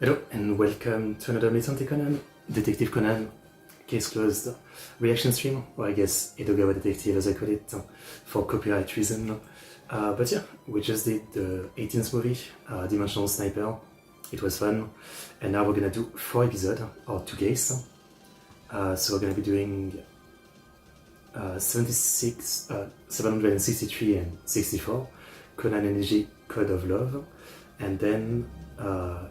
Hello and welcome to another Mutante Conan, Detective Conan, Case Closed reaction stream, or I guess Edogawa Detective as I call it, for copyright reason. But yeah, we just did the 18th movie, Dimensional Sniper. It was fun, and now we're gonna do 4 episodes, or 2 cases. So we're gonna be doing 763 and 64, Conan Energy Code of Love, and then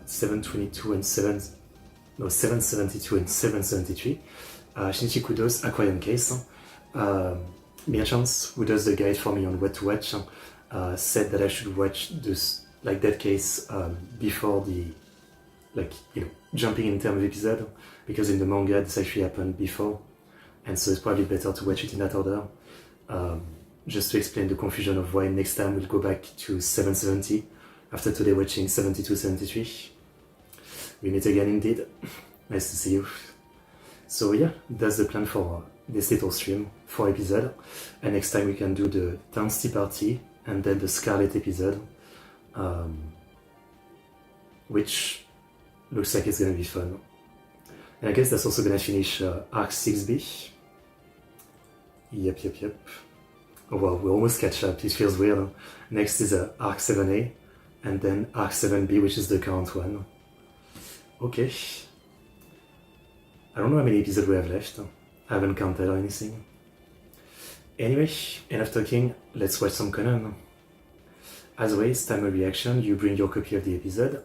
722 and 772 and 773, Shinichi Kudo's Aquarium case. Merchants, who does the guide for me on what to watch, said that I should watch this, like that case, before the, jumping in terms of episode, because in the manga this actually happened before, and so it's probably better to watch it in that order. Just to explain the confusion of why next time we'll go back to 770 after today watching 72-73. We meet again indeed. Nice to see you. So yeah, that's the plan for this little stream, 4 episodes, and next time we can do the Dance Party and then the Scarlet episode, which looks like it's gonna be fun. And I guess that's also gonna finish Arc 6B. Yep. Oh wow, we almost catch up, it feels weird. Next is Arc 7A, and then Arc 7B, which is the current one. Okay. I don't know how many episodes we have left. I haven't counted or anything. Anyway, enough talking, let's watch some Conan. As always, time of reaction, you bring your copy of the episode.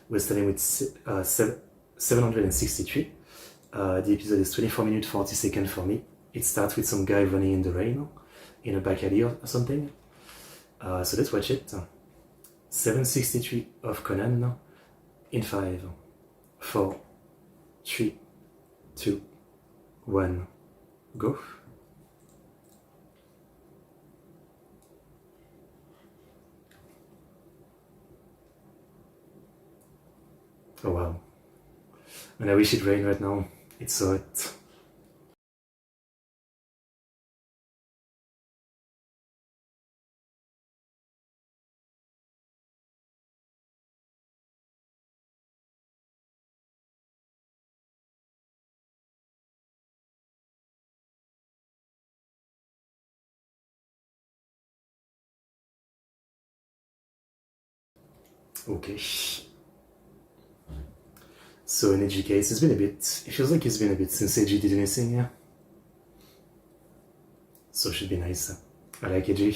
We're starting with 763. The episode is 24 minutes 40 seconds for me. It starts with some guy running in the rain, in a back alley or something. So let's watch it. 763 of Conan, in 5, 4, 3, 2, 1, go. Oh wow. And I wish it rained right now. It's so hot. Okay. So in AG case, it feels like it's been a bit since AG did anything, yeah? So it should be nice. I like AG.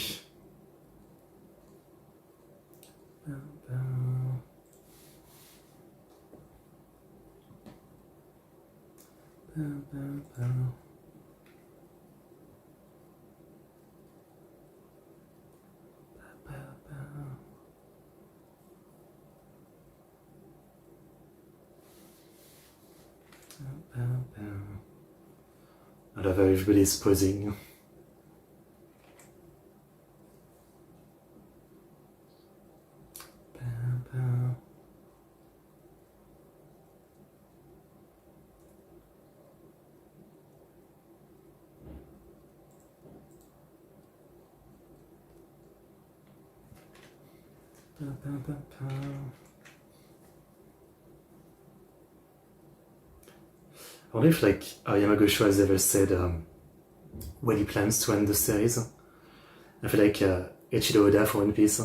I love how everybody's posing. I wonder if Yamaguchi has ever said when he plans to end the series. I feel like Eiichiro Oda for One Piece,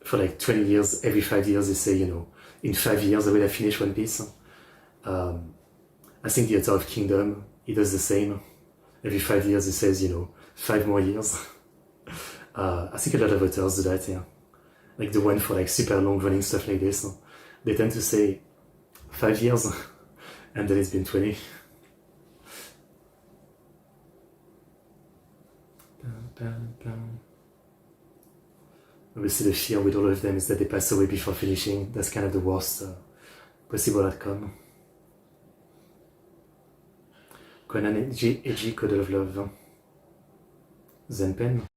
for like 20 years, every 5 years they say, in 5 years I will have finished One Piece. I think the author of Kingdom, he does the same. Every 5 years he says, 5 more years. I think a lot of authors do that, yeah. Like the one for like super long running stuff like this, they tend to say 5 years, and then it's been 20. Obviously the fear with all of them is that they pass away before finishing. That's kind of the worst possible outcome. Conan Eiji Code of Love. Zenpen.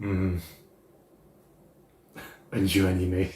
Mm. A new anime.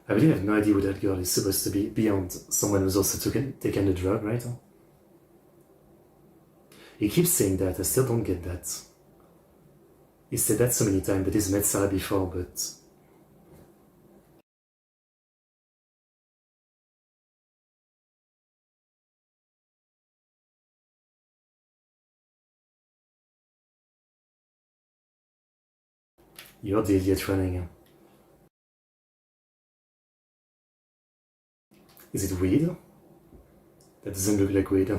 I really have no idea who that girl is supposed to be, beyond someone who's also taken the drug, right? He keeps saying that, I still don't get that. He said that so many times, that he's met Sarah before, but... You're the idiot running. Is it weed? That doesn't look like weed.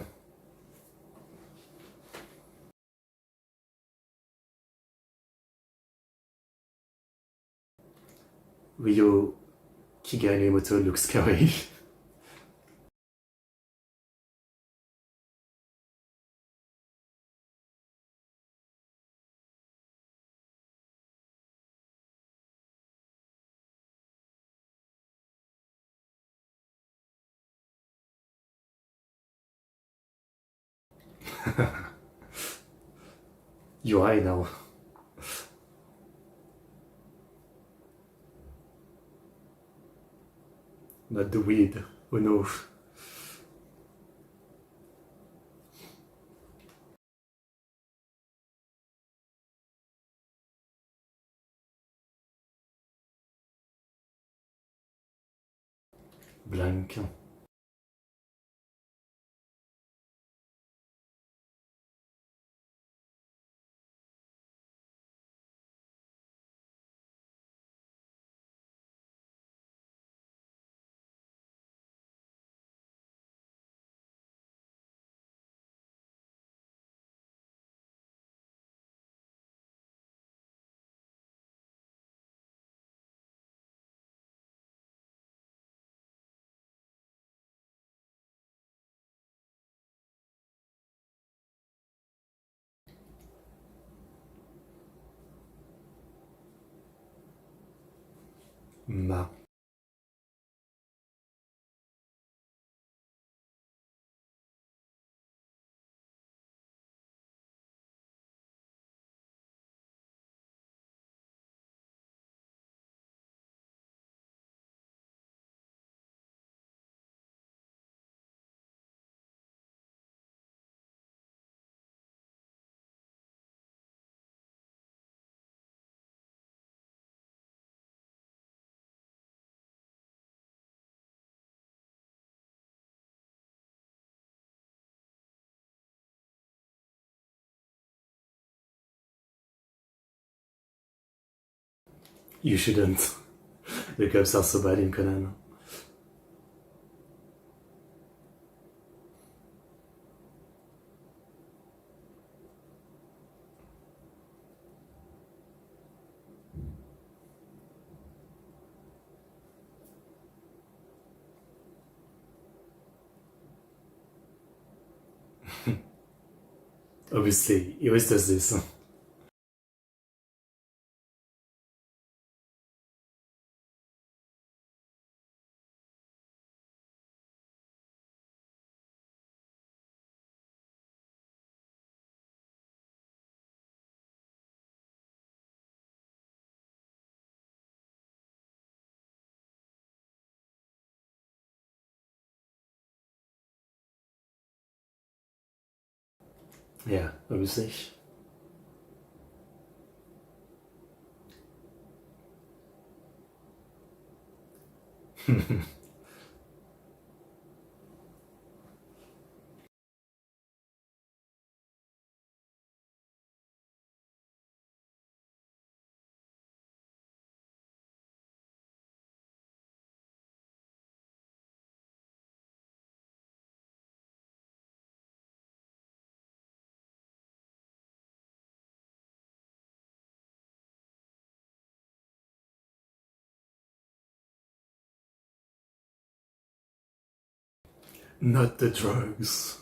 Ryo Kigai no Emoto looks kawaii. You're high now. Not the weed. Oh no. Blank. Ma. You shouldn't. The cops are so bad in Conan. Obviously, he always does this. Yeah, obviously. Not the drugs.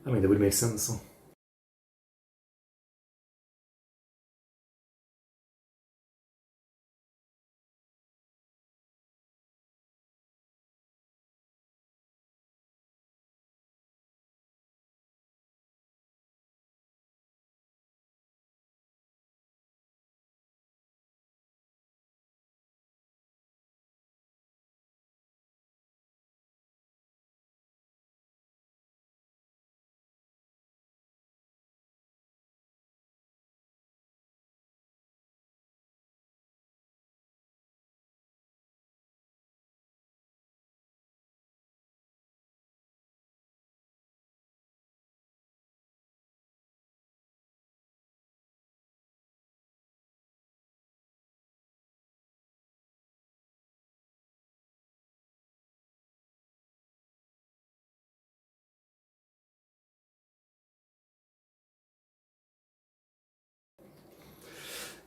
I mean, that would make sense.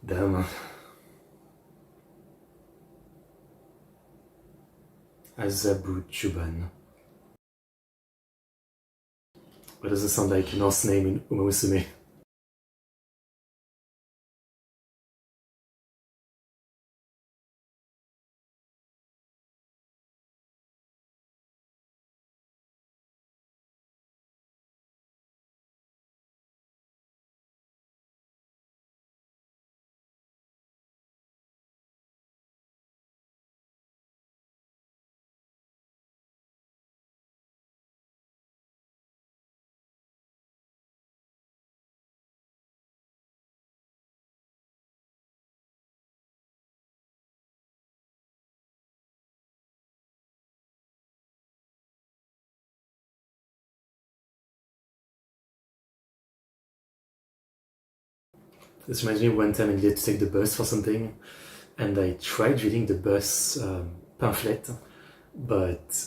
Damn. Azabu Chuban. That doesn't sound like a Norse name in Uma Musume. This reminds me of one time I needed to take the bus for something, and I tried reading the bus pamphlet, but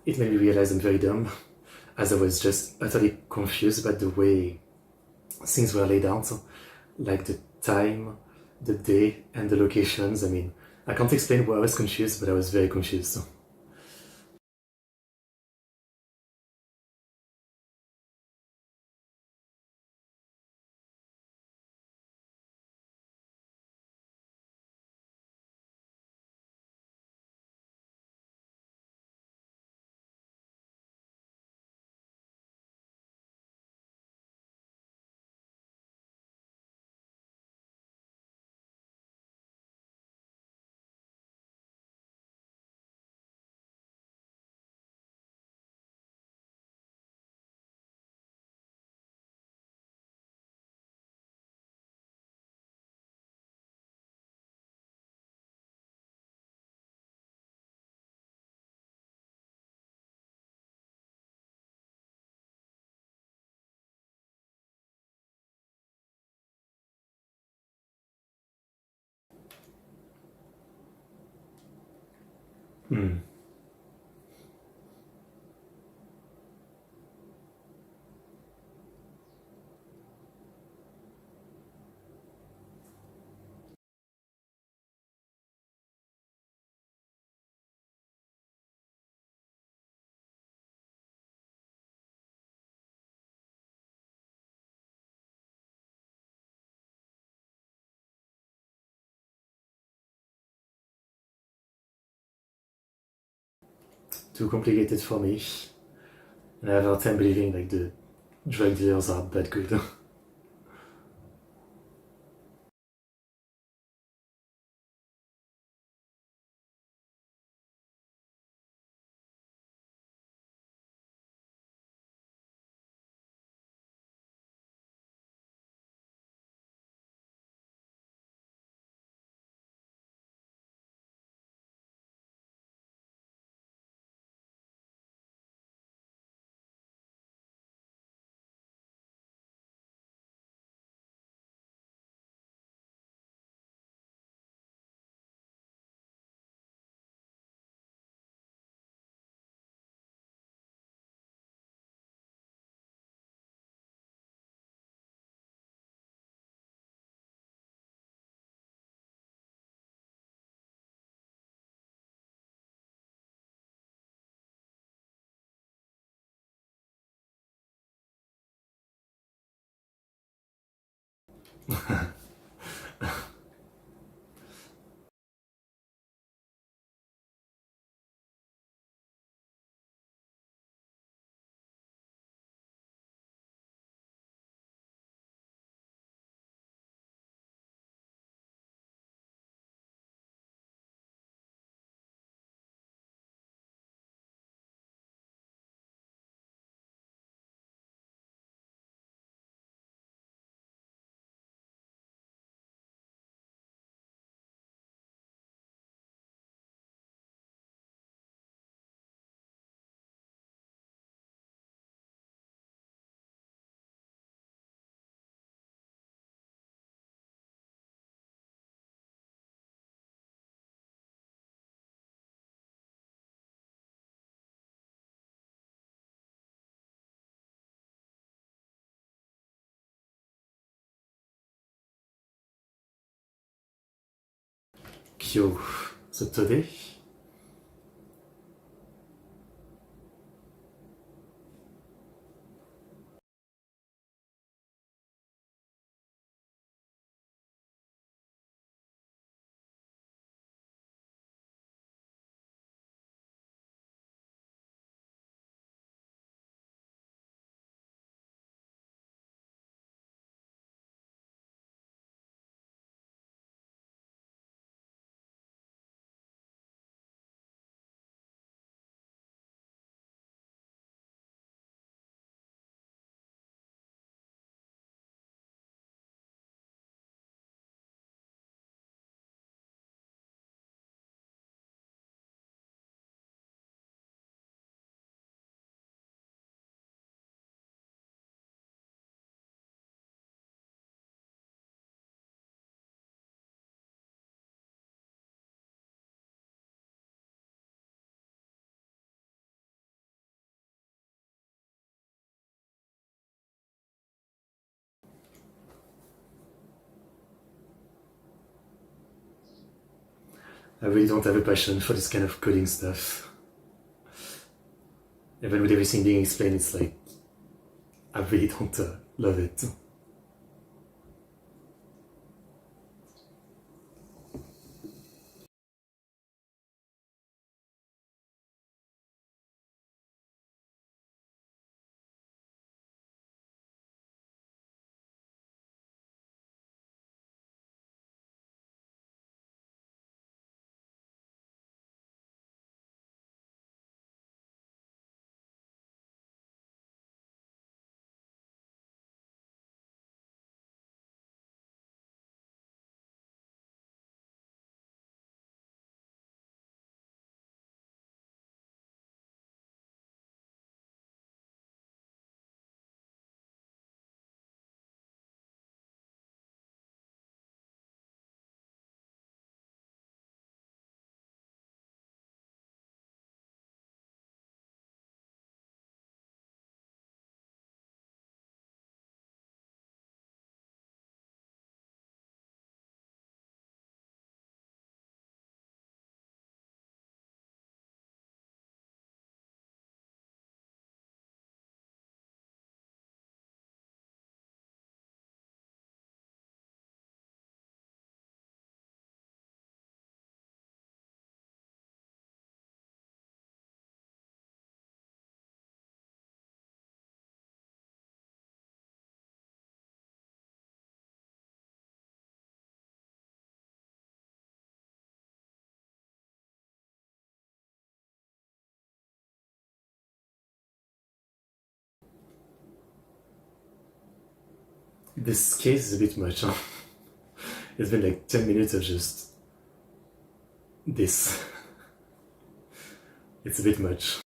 it made me realize I'm very dumb, as I was just utterly confused about the way things were laid out, like the time, the day, and the locations. I mean, I can't explain why I was confused, but I was very confused. Hmm. Too complicated for me, and I have a hard time believing like the drug dealers are that good. Kyo. So today, I really don't have a passion for this kind of coding stuff. Even with everything being explained, it's like, I really don't love it. This case is a bit much, huh? It's been like 10 minutes of just this. It's a bit much.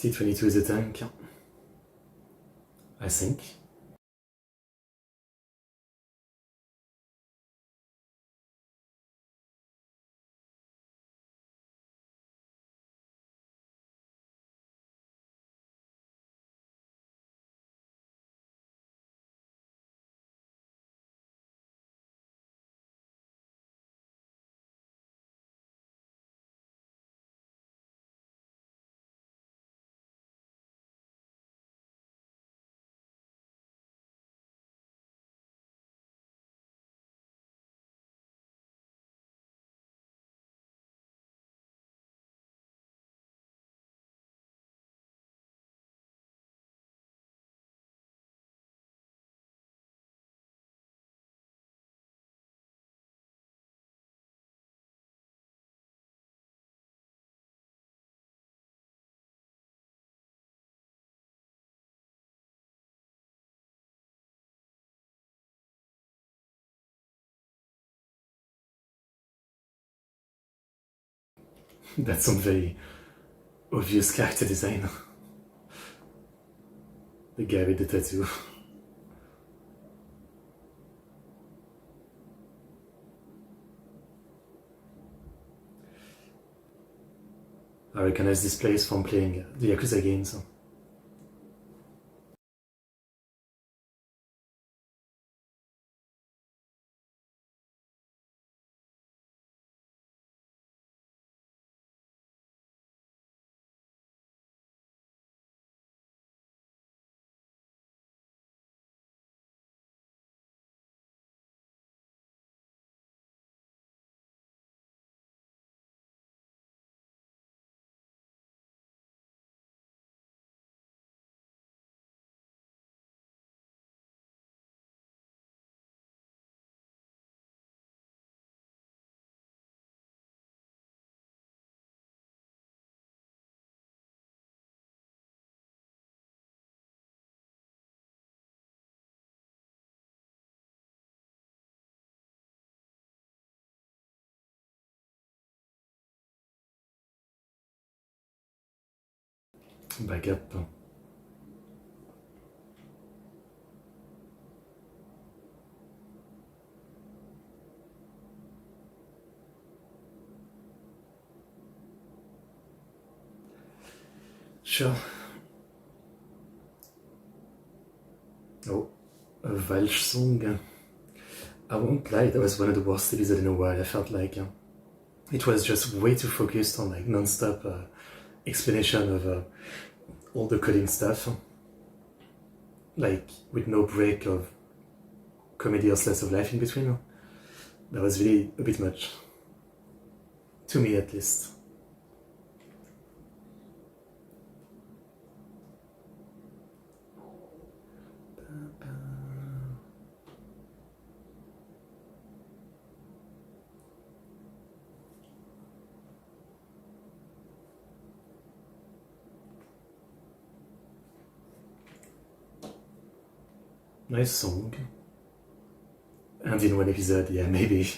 T22 is a tank, I think. That's some very obvious character design. The guy with the tattoo. I recognize this place from playing the Yakuza games. Back up. Sure. Oh, a Walsh song. I won't lie, that was one of the worst episodes in a while. I felt like it was just way too focused on like non-stop explanation of all the coding stuff, like with no break of comedy or slice of life in between. That was really a bit much, to me at least. Nice song. And in one episode, yeah, maybe.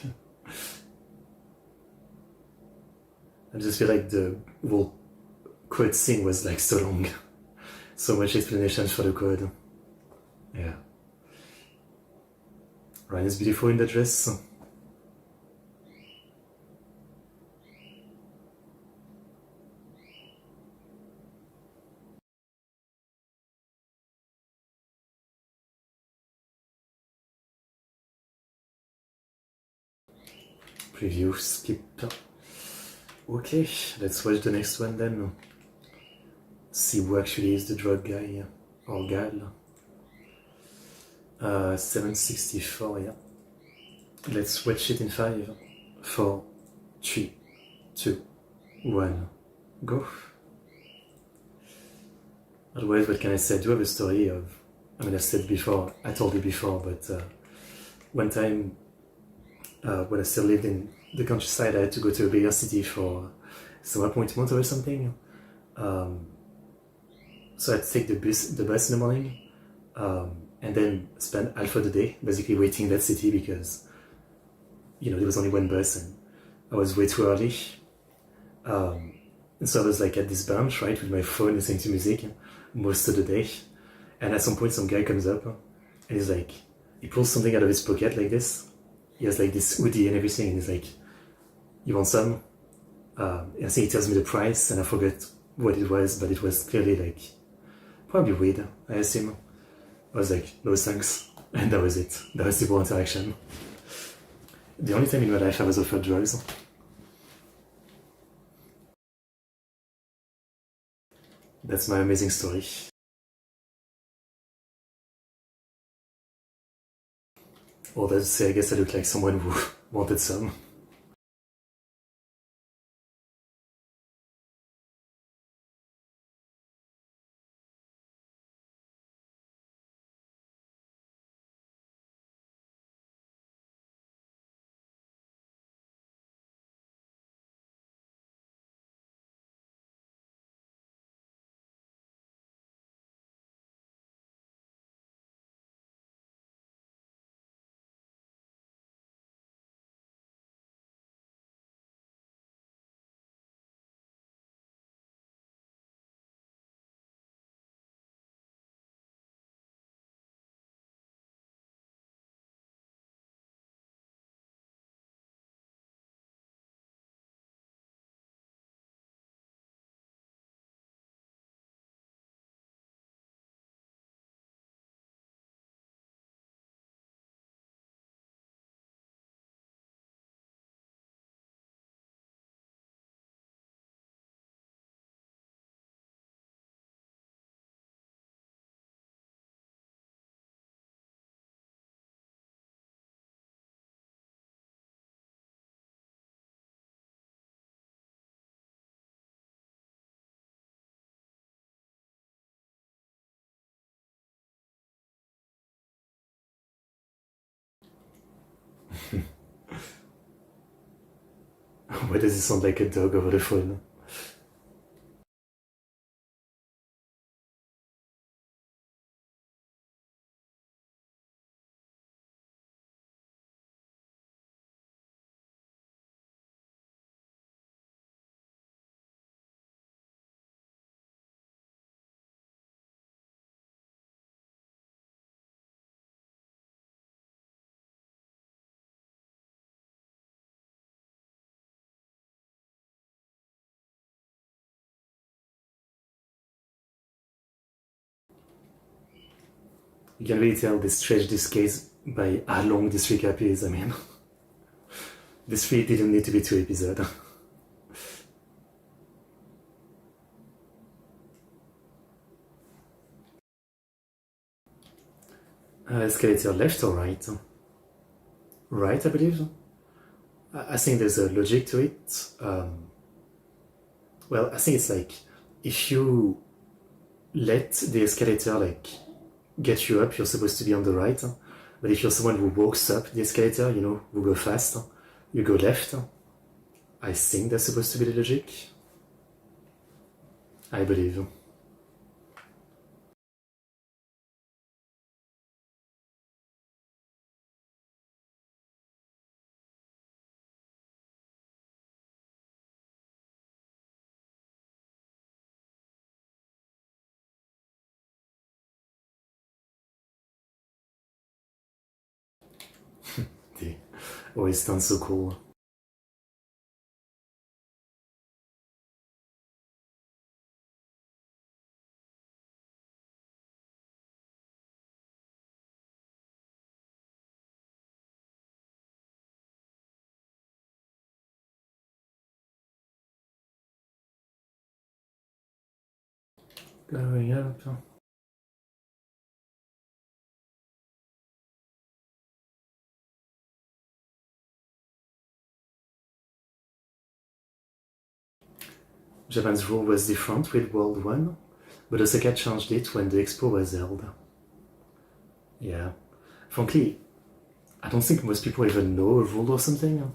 I just feel like the whole code scene was like so long. So much explanation for the code. Yeah. Ryan is beautiful in the dress. Preview, skip. Okay, let's watch the next one then. See who actually is the drug guy or gal. 764, yeah. Let's watch it in 5, 4, 3, 2, 1, go. Otherwise, what can I say? I do have a story of, I mean, I've said before, I told you before, but one time when I still lived in the countryside, I had to go to a bigger city for some appointment or something. So I had to take the bus in the morning, and then spend half of the day basically waiting in that city because, you know, there was only one bus and I was way too early. And so I was like at this bench, right, with my phone listening to music most of the day. And at some point, some guy comes up and he's like, he pulls something out of his pocket like this. He has like this hoodie and everything, and he's like, "You want some?" I think he tells me the price, and I forget what it was, but it was clearly like probably weed, I assume. I was like, "No thanks," and that was it. That was the whole interaction. The only time in my life I was offered drugs. That's my amazing story. Or that to say, I guess I look like someone who wanted some. Why does it sound like a dog over the phone? You can really tell they stretched this case by how long this recap is. I mean, this really didn't need to be 2 episodes. Escalator left or right? Right, I believe. I think there's a logic to it. Well, I think it's like if you let the escalator like get you up, you're supposed to be on the right. But if you're someone who walks up the escalator, you know, who go fast, you go left. I think that's supposed to be the logic. I believe. They always sound so cool. Going up. Japan's rule was different with World 1, but Osaka changed it when the expo was held. Yeah. Frankly, I don't think most people even know a rule or something.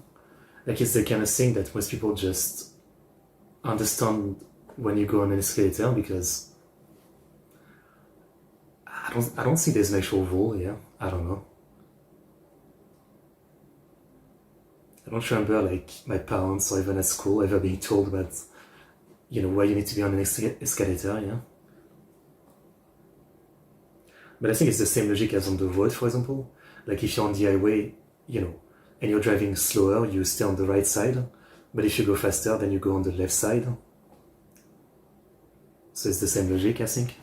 Like, it's the kind of thing that most people just understand when you go on an escalator, because I don't think there's an actual rule here. I don't know. I don't remember like my parents or even at school ever being told about you know, why you need to be on an escalator, yeah. But I think it's the same logic as on the road, for example. Like if you're on the highway, you know, and you're driving slower, you stay on the right side. But if you go faster, then you go on the left side. So it's the same logic, I think.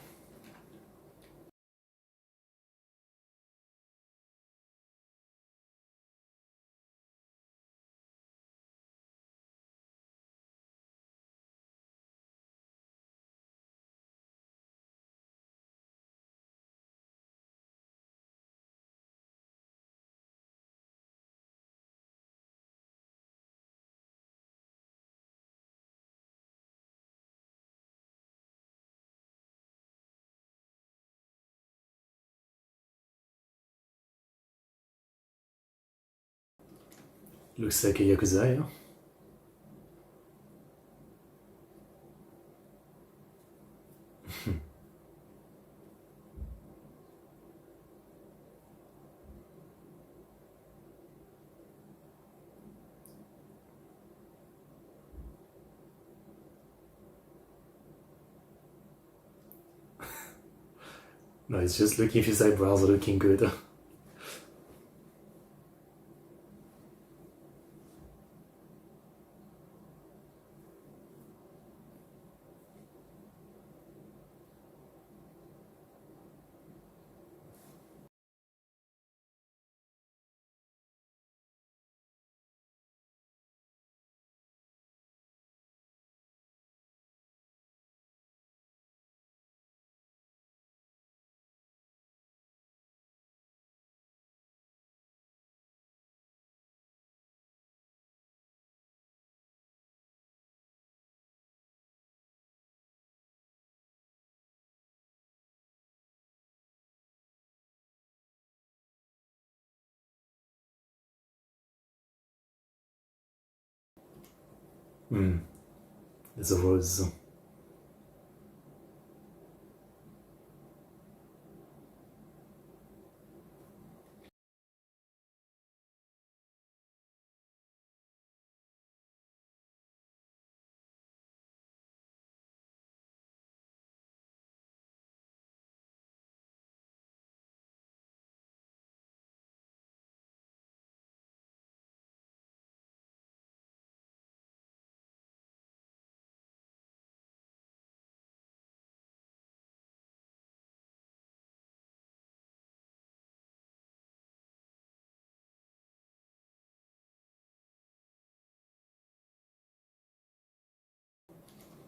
Looks like a Yakuza, yeah? No, it's just looking if his eyebrows are looking good. Hmm, there's a rose.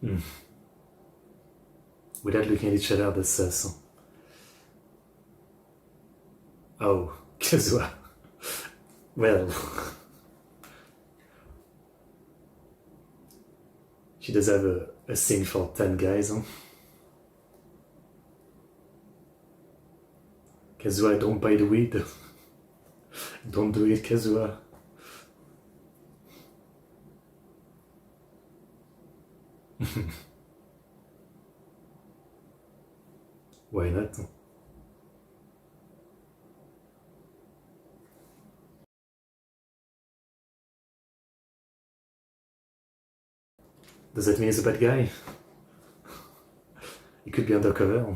Hmm. Without looking at each other, that says, oh, Kazuha. Well, she does have a thing for 10 guys. Huh? Kazuha, don't buy the weed. Don't do it, Kazuha. Why not? Does that mean he's a bad guy? He could be undercover.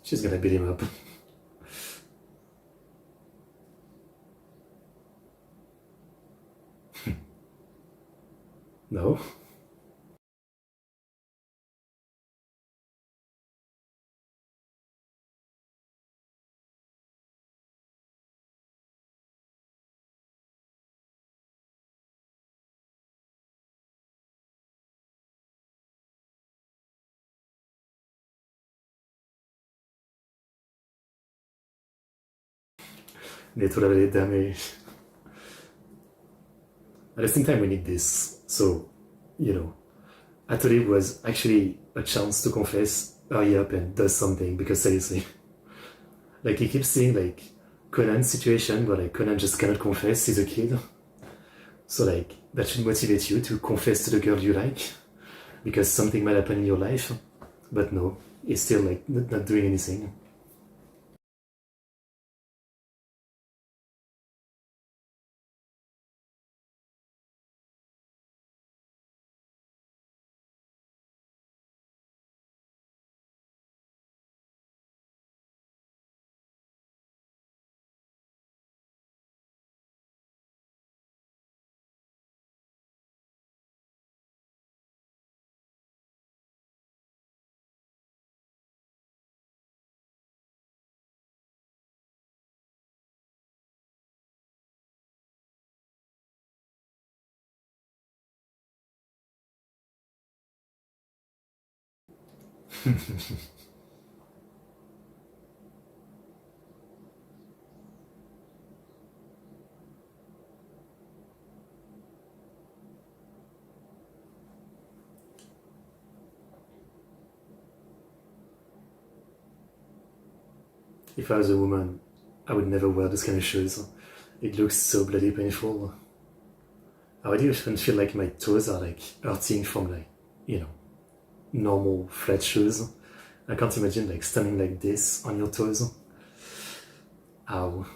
She's gonna beat him up. No? Naturally damage. At the same time, we need this. So, you know, I thought it was actually a chance to confess, hurry up and does something, because seriously. Like he keeps seeing like Conan's situation where like Conan just cannot confess he's a kid. So like that should motivate you to confess to the girl you like because something might happen in your life. But no, he's still like not doing anything. If I was a woman, I would never wear those kind of shoes. It looks so bloody painful. I already even feel like my toes are like hurting from like, you know, normal flat shoes. I can't imagine like standing like this on your toes. Ow.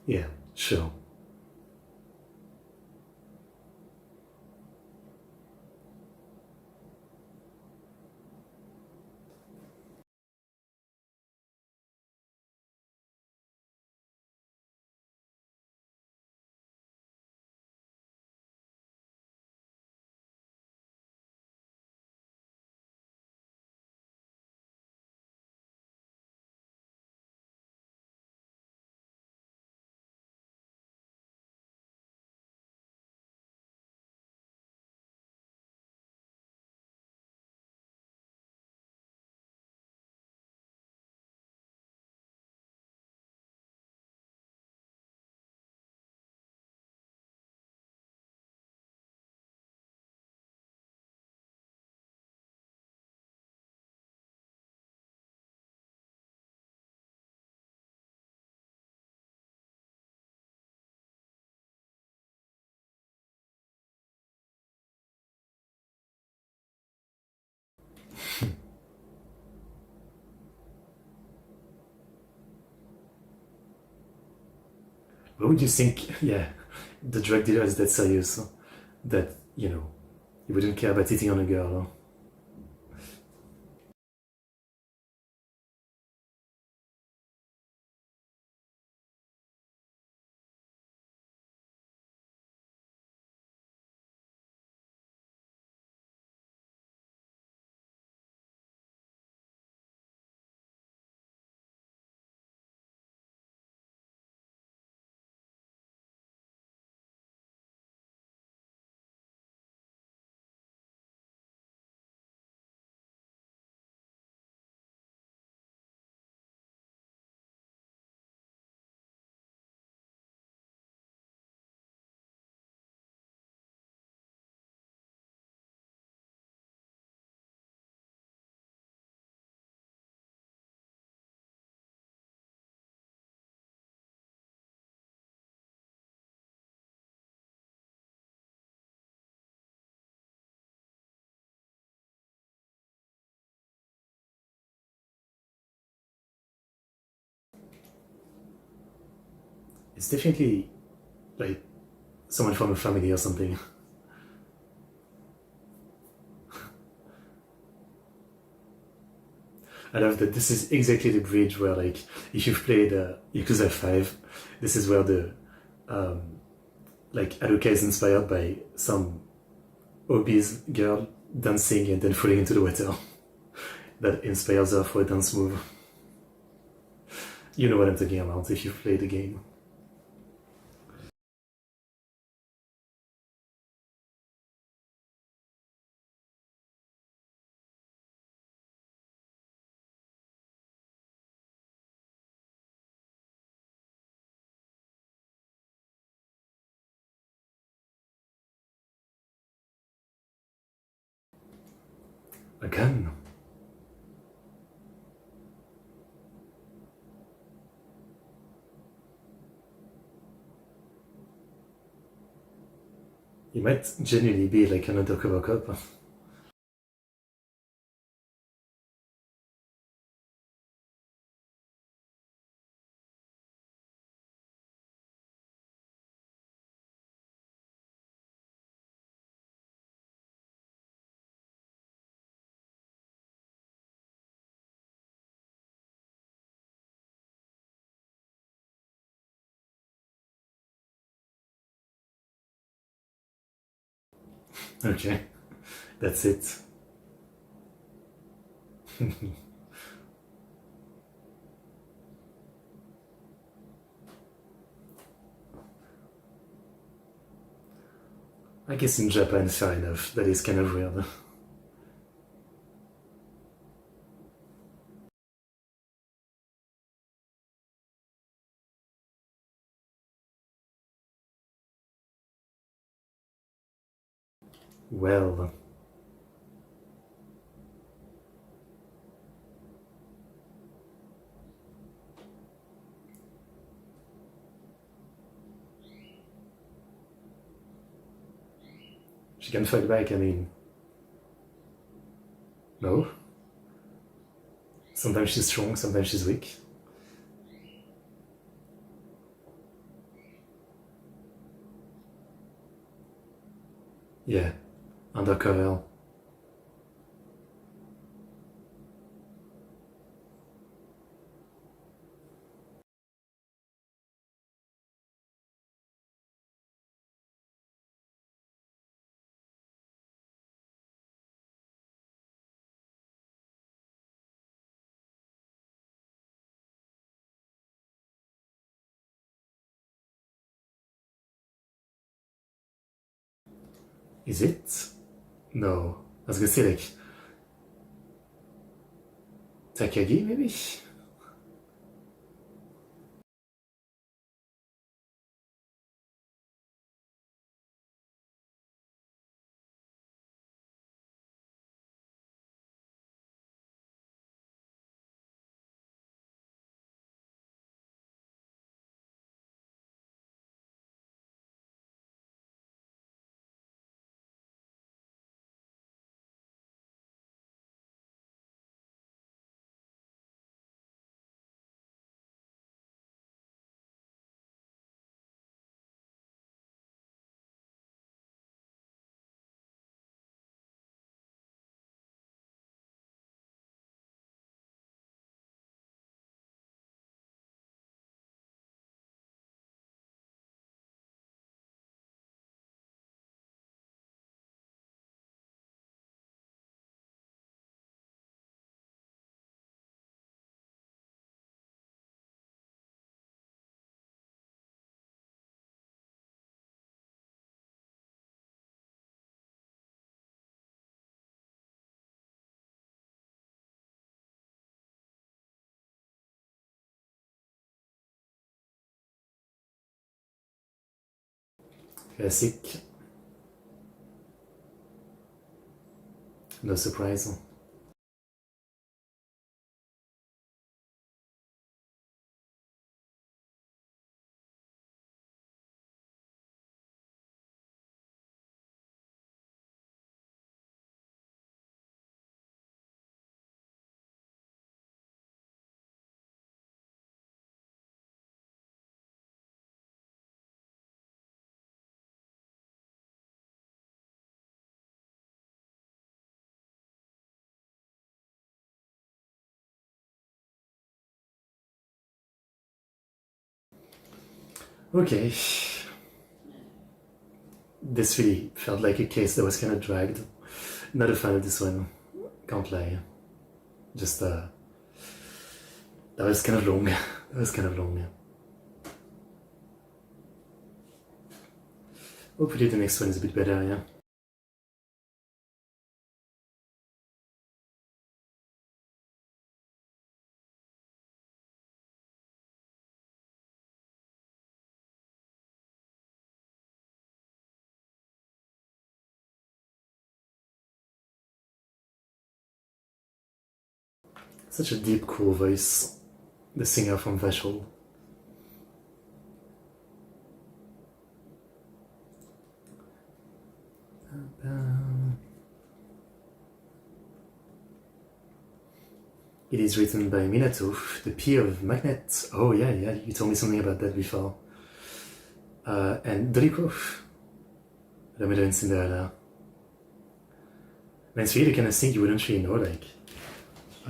Yeah, sure. What would you think? Yeah, the drug dealer is that serious that, you know, he wouldn't care about hitting on a girl. It's definitely like someone from a family or something. I love that this is exactly the bridge where, like, if you've played Yakuza 5, this is where the like Aruka is inspired by some obese girl dancing and then falling into the water that inspires her for a dance move. You know what I'm talking about if you've played the game. A gun? He might genuinely be like an undercover cop. Okay, that's it. I guess in Japan, fair enough. That is kind of weird. Well, she can fight back, I mean. No? Sometimes she's strong, sometimes she's weak. Yeah, undercover. Is it? No. I was gonna say like Takagi maybe? Classic. No surprise. Okay. This really felt like a case that was kind of dragged. Not a fan of this one. Can't lie. Just, that was kind of long. That was kind of long, yeah. Hopefully the next one is a bit better, yeah. Such a deep, cool voice. The singer from Vashel. It is written by Minato, the P of Magnet. Oh yeah, you told me something about that before. And Doriko, Ramiro and Cinderella. Man, it's really the kind of thing you wouldn't really know, like.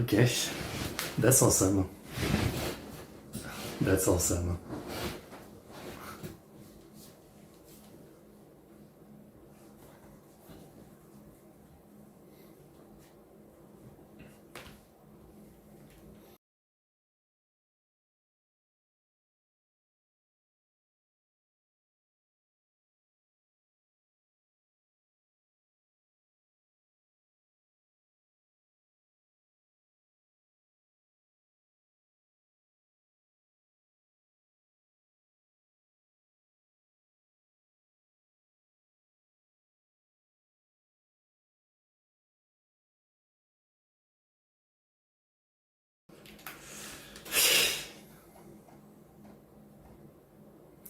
Okay, that's awesome. That's awesome.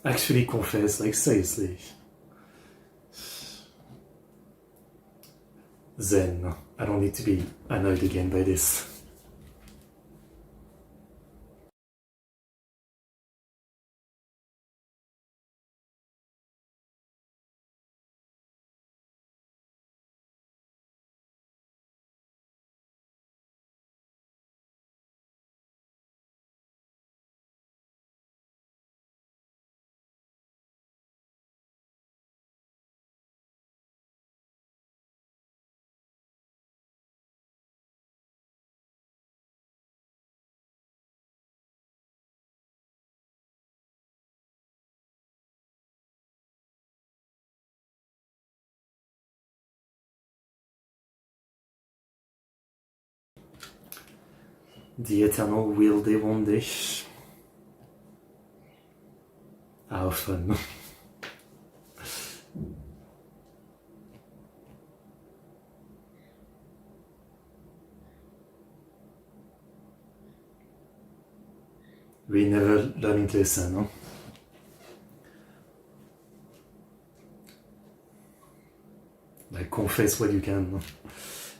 Actually confess, like seriously. Zen, I don't need to be annoyed again by this. The eternal will they won't they? How fun. We never learning to listen, no? Like, confess what you can, no?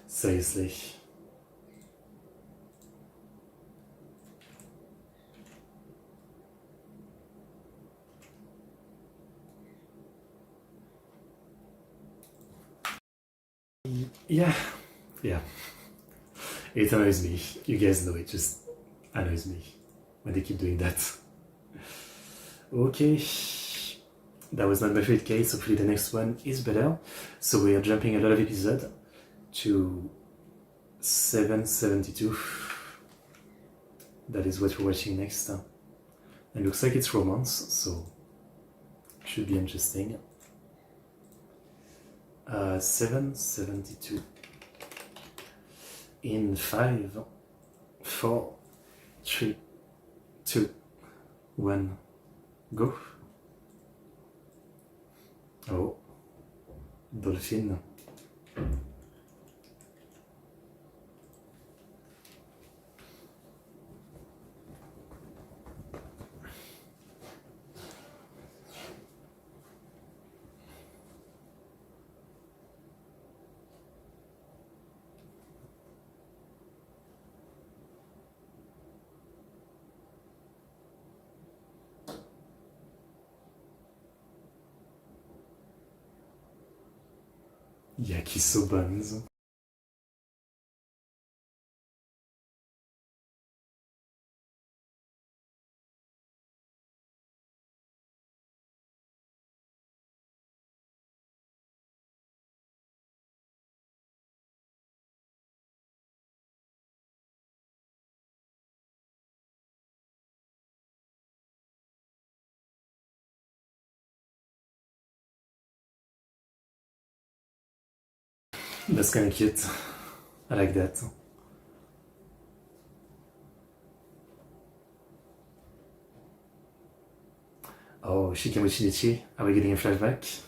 Seriously. Yeah. It annoys me. You guys know it just annoys me when they keep doing that. Okay. That was not my favorite case. Hopefully the next one is better. So we are jumping a lot of episodes to 772. That is what we're watching next. And looks like it's romance, so should be interesting. 772. In 5, 4, 3, 2, 1, go. Oh, dolphin. Yakiso buns. That's kind of cute. I like that. Oh, Shikamochi Nichi, are we getting a flashback?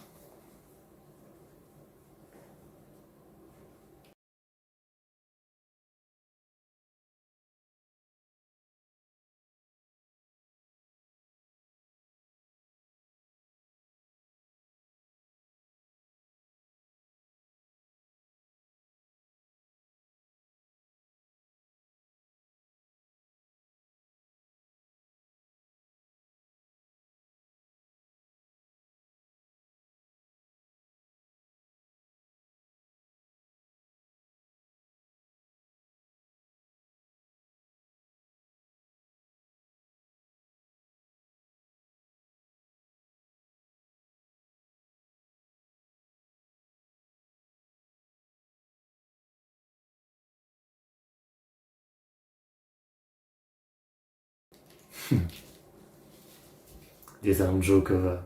The Italian joke of,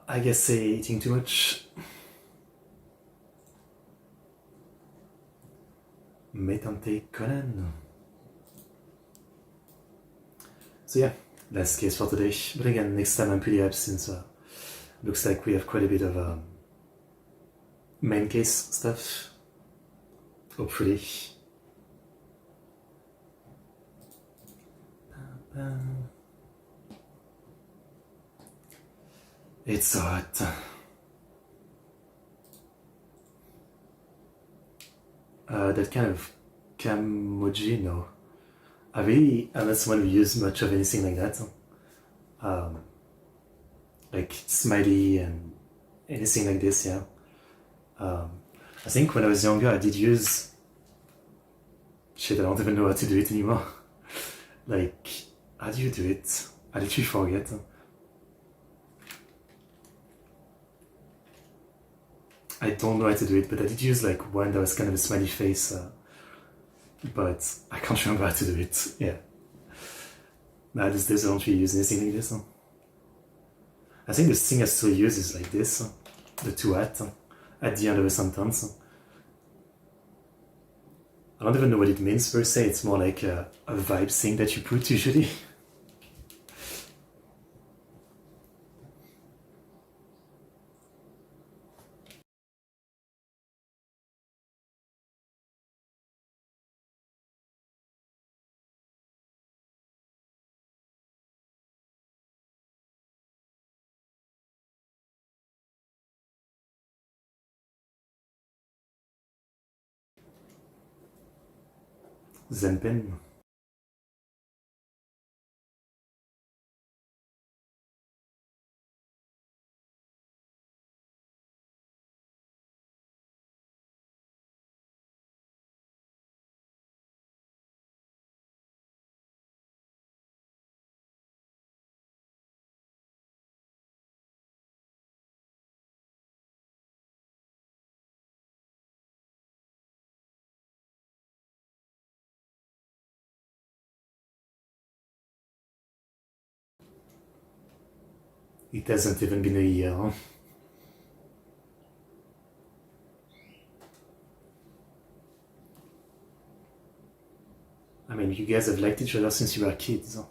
I guess, say, eating too much. Metante Conan. So yeah, that's the case for today. But again, next time I'm pretty hyped since looks like we have quite a bit of main case stuff. Hopefully. It's so hot. That kind of Kamoji, no. I'm not someone who uses much of anything like that. Like smiley and anything like this, yeah. I think when I was younger I did use... Shit, I don't even know how to do it anymore. Like, how do you do it? I literally forget. I don't know how to do it, but I did use like one that was kind of a smiley face, but I can't remember how to do it. Yeah. Nah, these days I don't really use anything like this. I think the thing I still use is like this, the to at the end of a sentence. I don't even know what it means per se, it's more like a vibe thing that you put usually. Zenpen. It hasn't even been a year. Huh? I mean, you guys have liked each other since you were kids. Huh?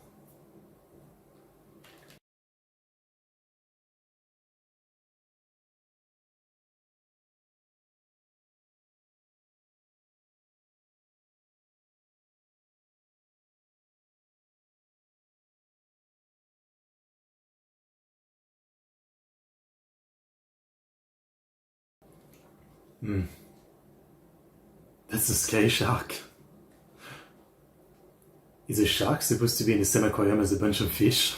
That's a scary shark. Is a shark supposed to be in the same aquarium as a bunch of fish?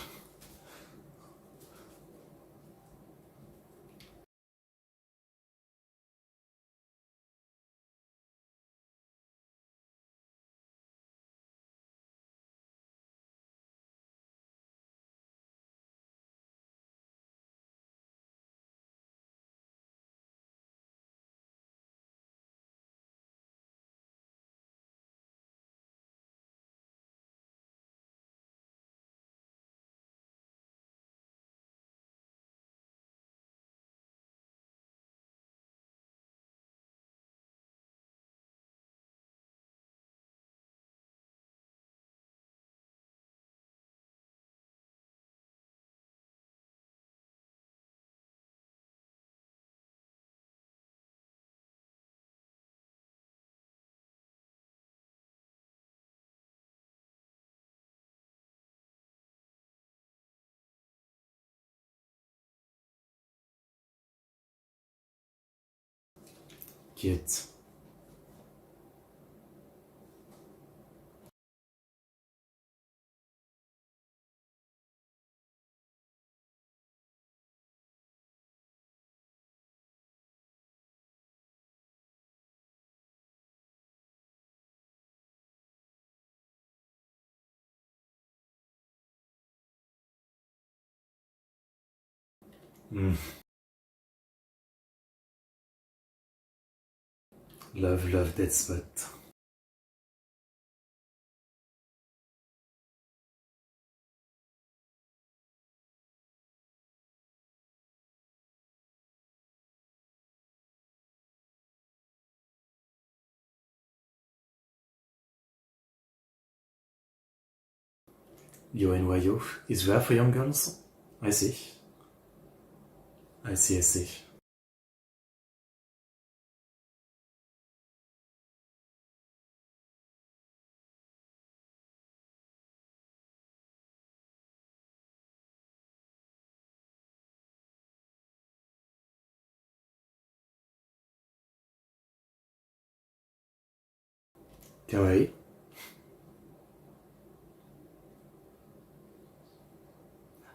Cute. Love that spot. Yo and Wayo is rare for young girls? I see. I see. Kawaii.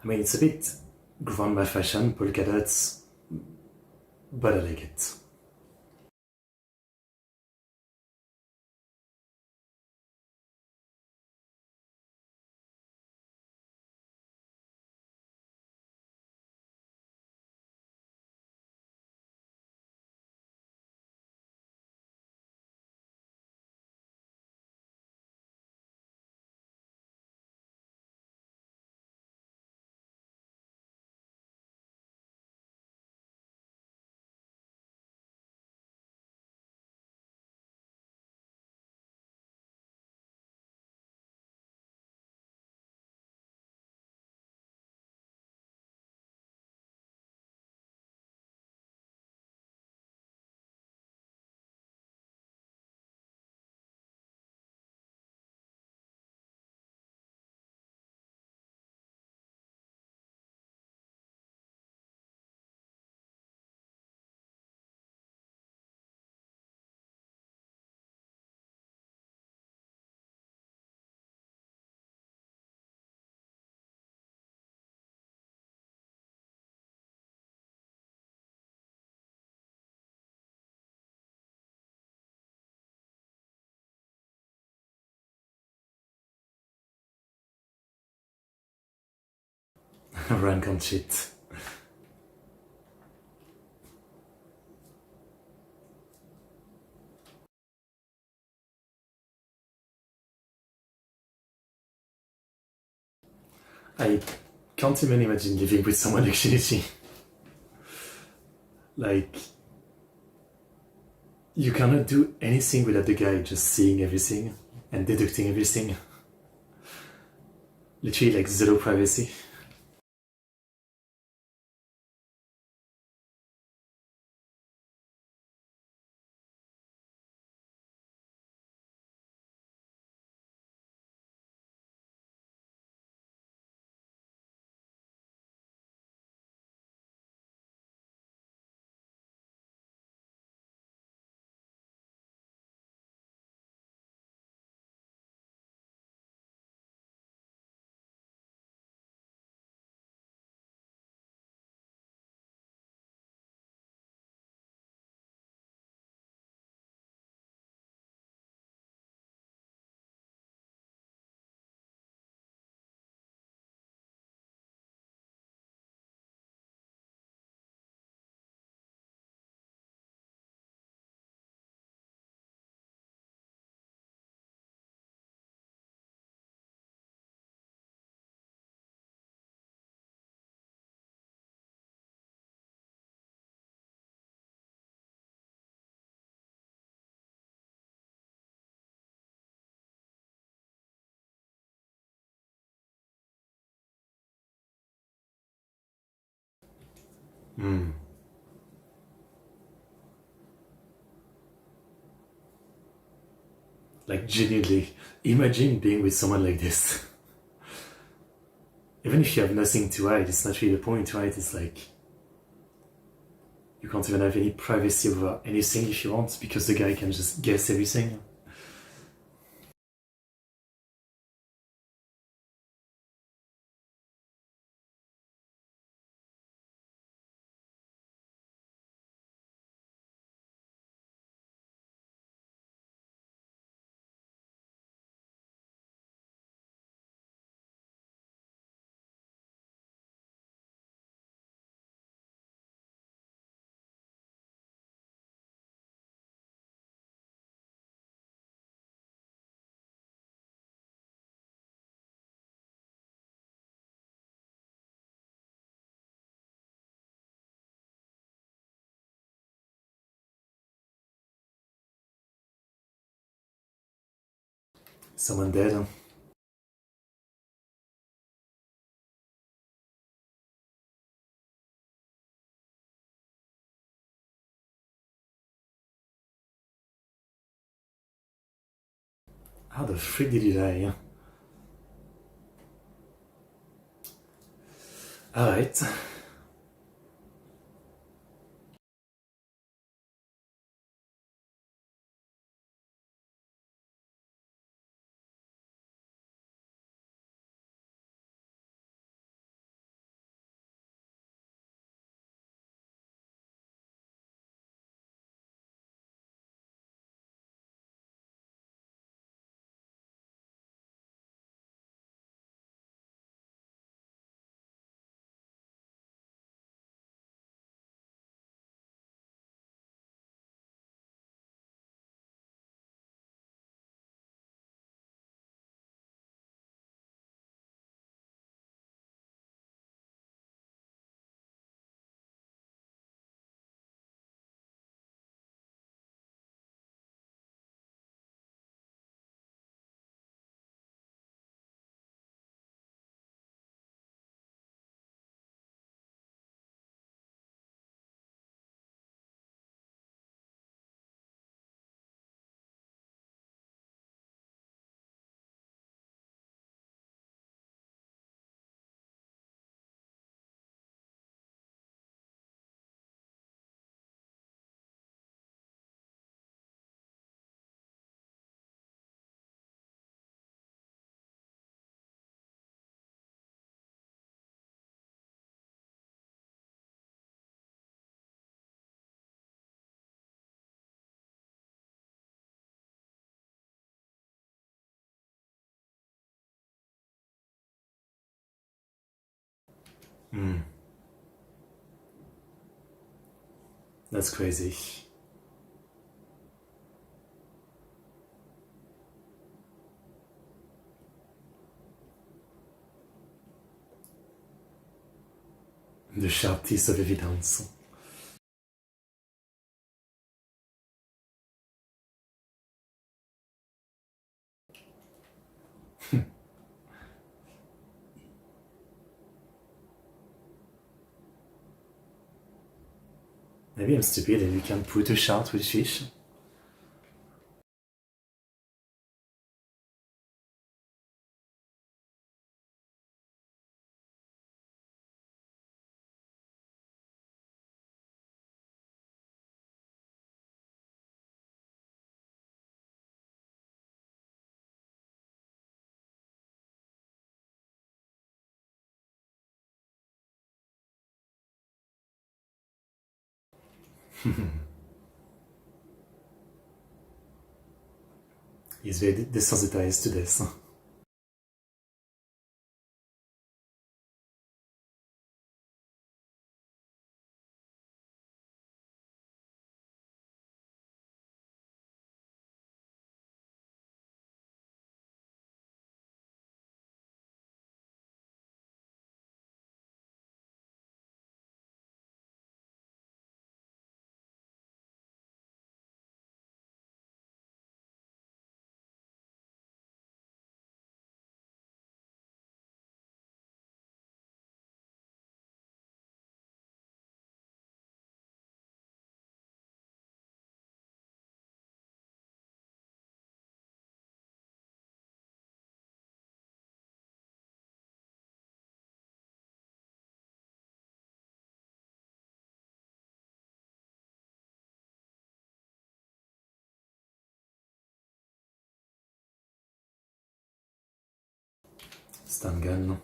I mean, it's a bit grandma fashion, polka dots, but I like it. Rank on shit. I can't even imagine living with someone like Shinichi. Like, you cannot do anything without the guy just seeing everything and deducting everything. Literally, like, zero privacy. Like, genuinely, imagine being with someone like this. Even if you have nothing to hide, it's not really the point, right? It's like, You can't even have any privacy over anything if you want, because the guy can just guess everything. Someone dead, huh? How the frick did he die? Alright. That's crazy. The sharp piece of evidence. Maybe I'm stupid and you can put a shark with fish. He's very desensitized to this. stun gun.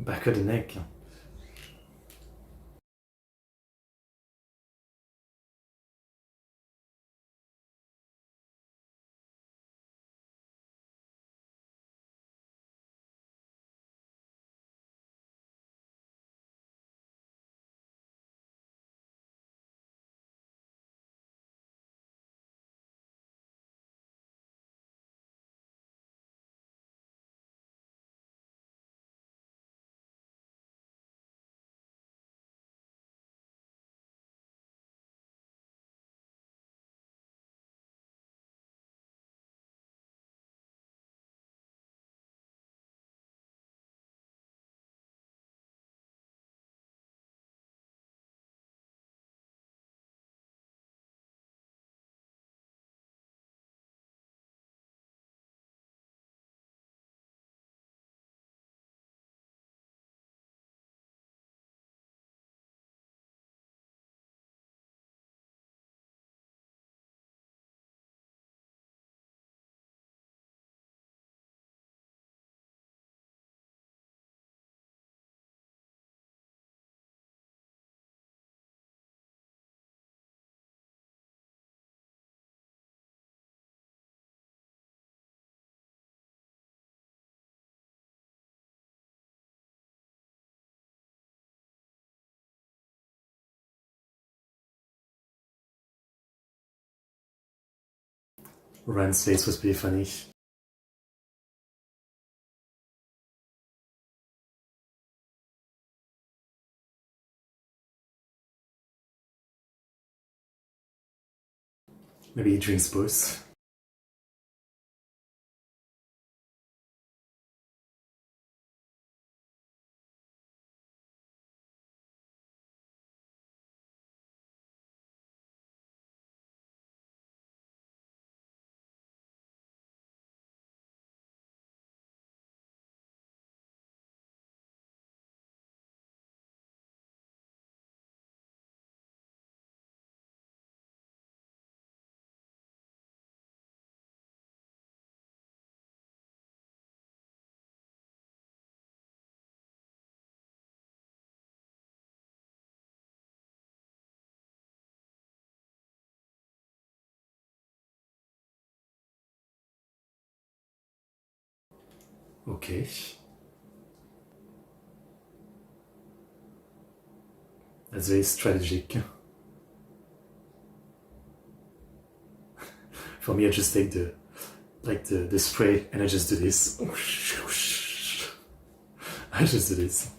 Back of the neck. Rand's face was pretty funny. Maybe he drinks both. Okay. That's very strategic. For me, I just take the spray and I just do this. I just do this.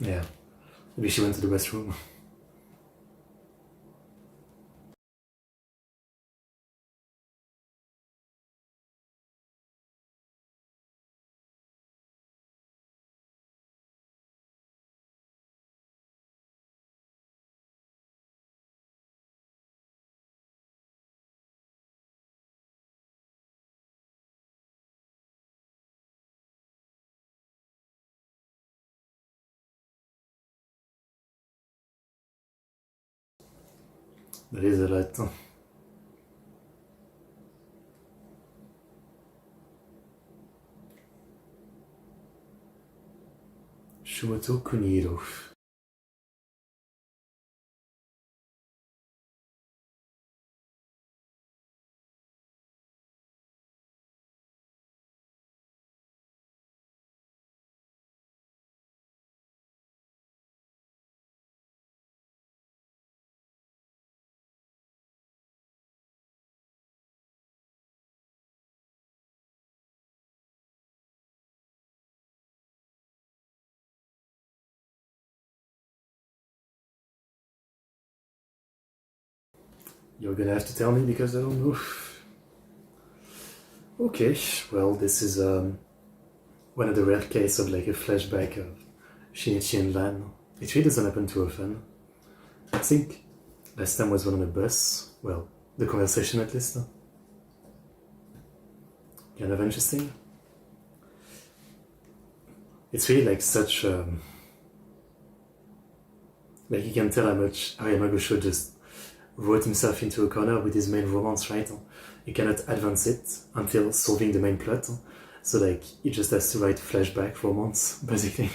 Yeah. Maybe she went to the restroom. That is a lot. Shumoto Kunihiro. You're gonna have to tell me because I don't know. Okay, well, this is one of the rare cases of like a flashback of Shinichi and Lan. It really doesn't happen too often. I think last time was one on a bus. Well, the conversation at least. Kind of interesting. It's really like such like you can tell how much Yamaguchi just wrote himself into a corner with his main romance, right? You cannot advance it until solving the main plot. So like he just has to write flashback romance, basically.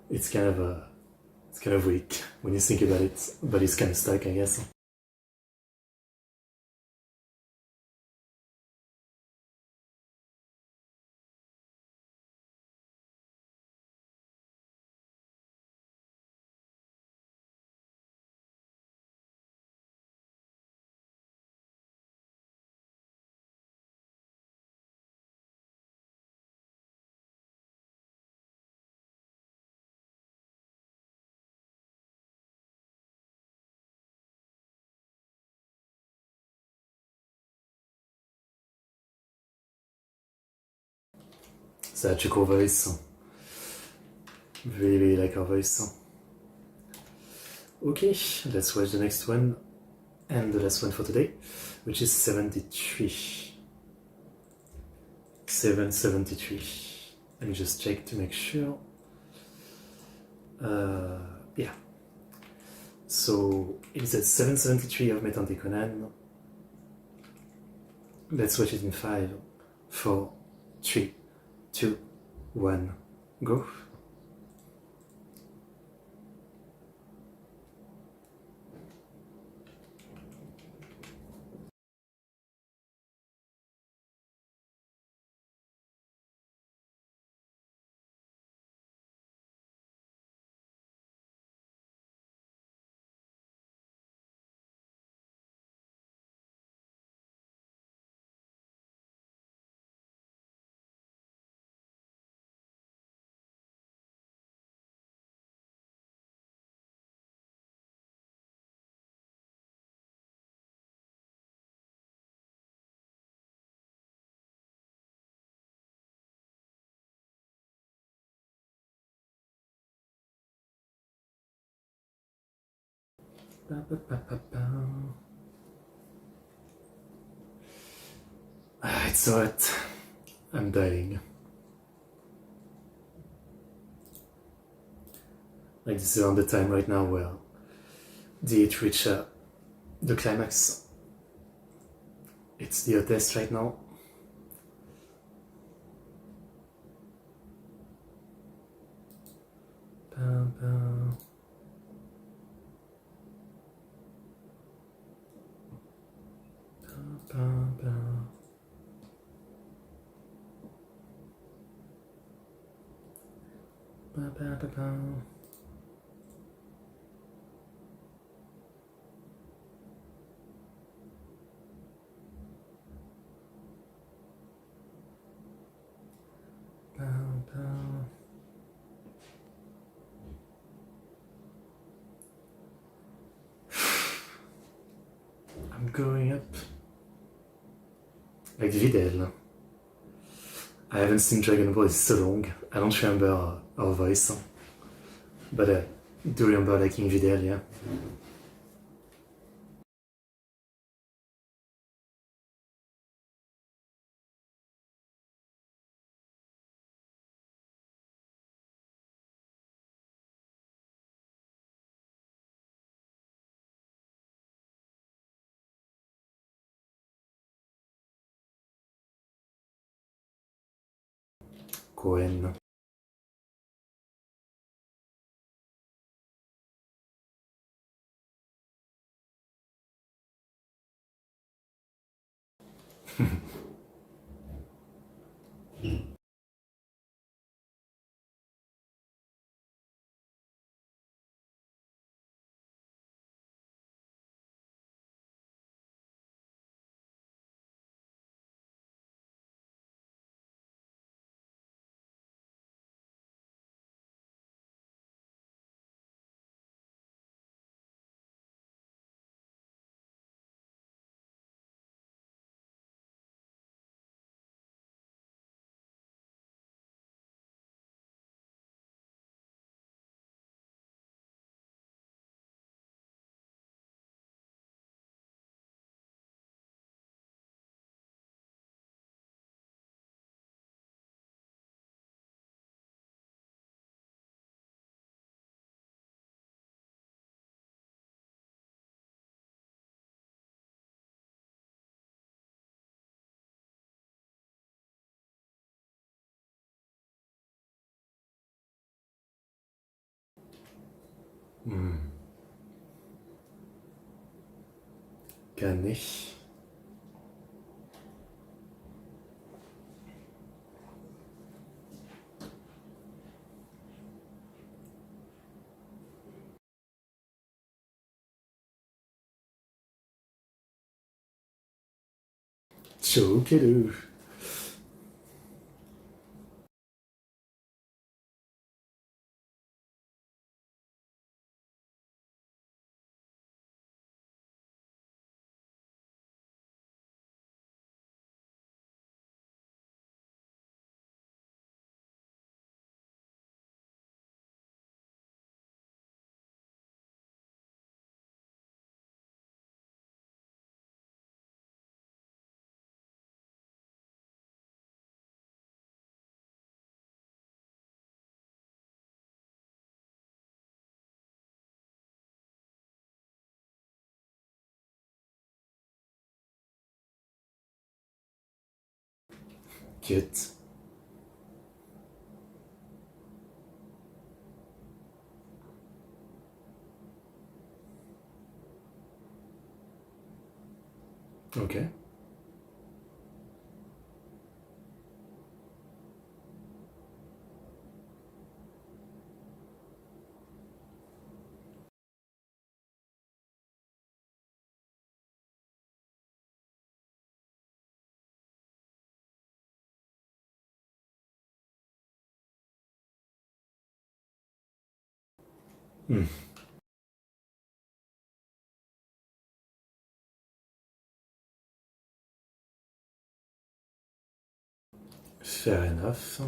It's kind of weak when you think about it, but it's kind of stuck, I guess. Such a cool voice. Really, really like her voice. Okay, let's watch the next one and the last one for today, which is 73. 773. Let me just check to make sure. Yeah. So it is at 773 of Metante Conan. Let's watch it in 5, 4, 3, 2, 1, go. Ba, ba, ba, ba, ba. It's so hot. I'm dying. Like this is around the time right now where it reach the climax. It's the hottest right now. Ba, ba. Ba, ba. Ba, ba, ba, ba. I'm growing up. Like Videl. I haven't seen Dragon Ball in so long. I don't remember her voice. But I do remember liking Videl, yeah. Cohen. Kann ich. Chokeru. Cute. Okay. Fair enough.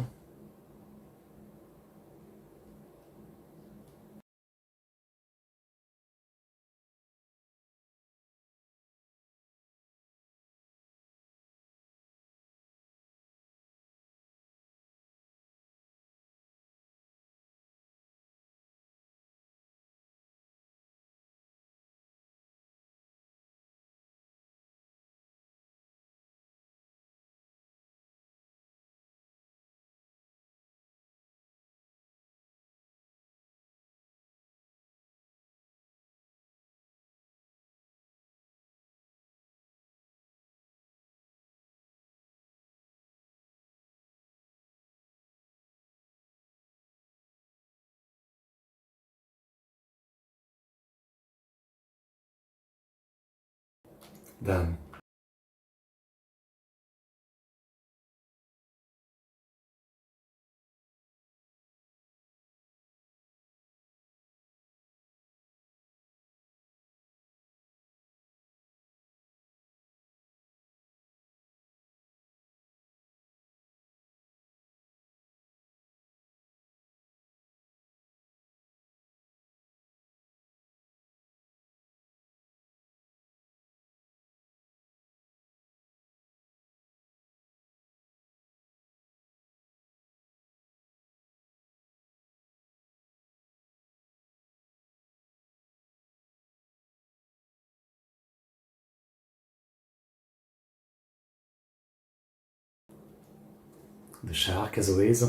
Damn. The shark as always.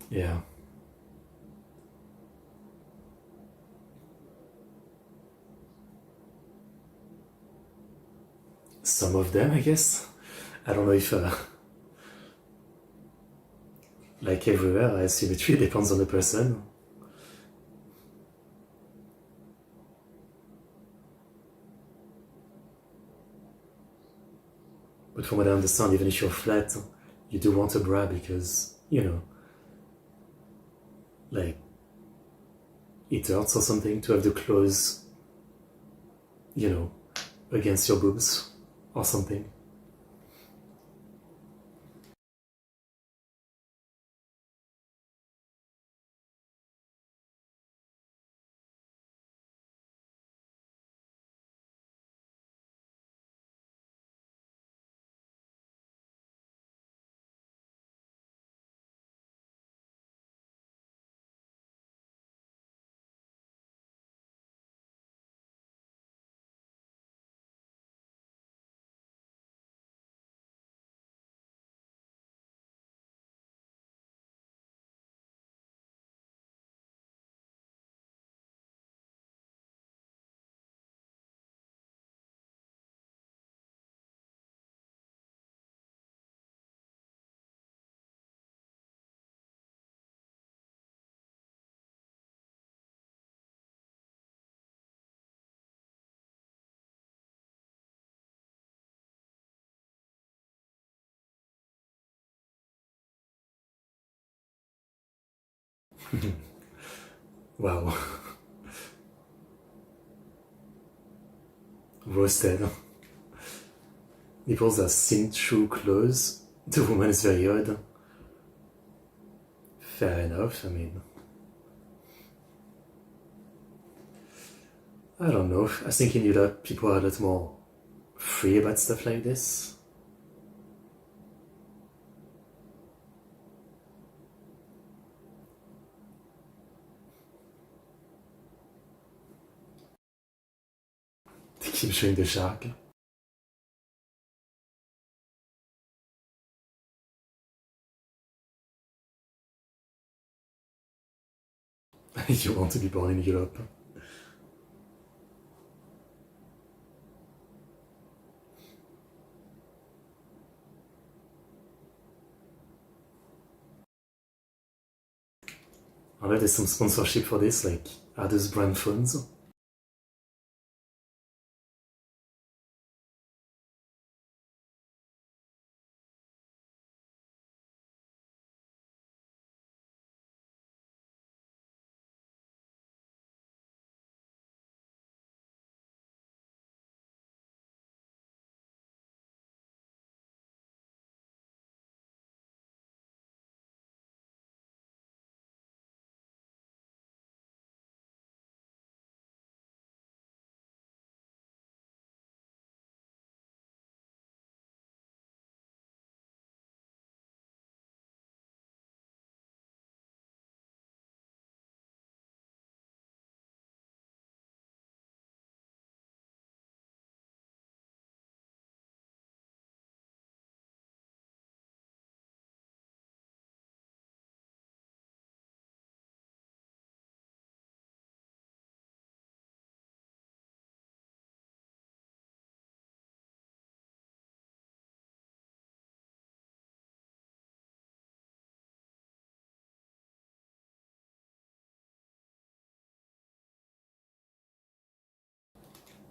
Yeah. Some of them, I guess. I don't know if, like everywhere, symmetry depends on the person. But from what I understand, even if you're flat, you do want a bra because, like, it hurts or something to have the clothes, against your boobs or something. Wow. Roasted. Nipples are seen through clothes. The woman is very odd. Fair enough, I mean. I don't know. I think in Europe people are a lot more free about stuff like this. They keep showing the shark. You want to be born in Europe. I know there's some sponsorship for this, like are those brand phones?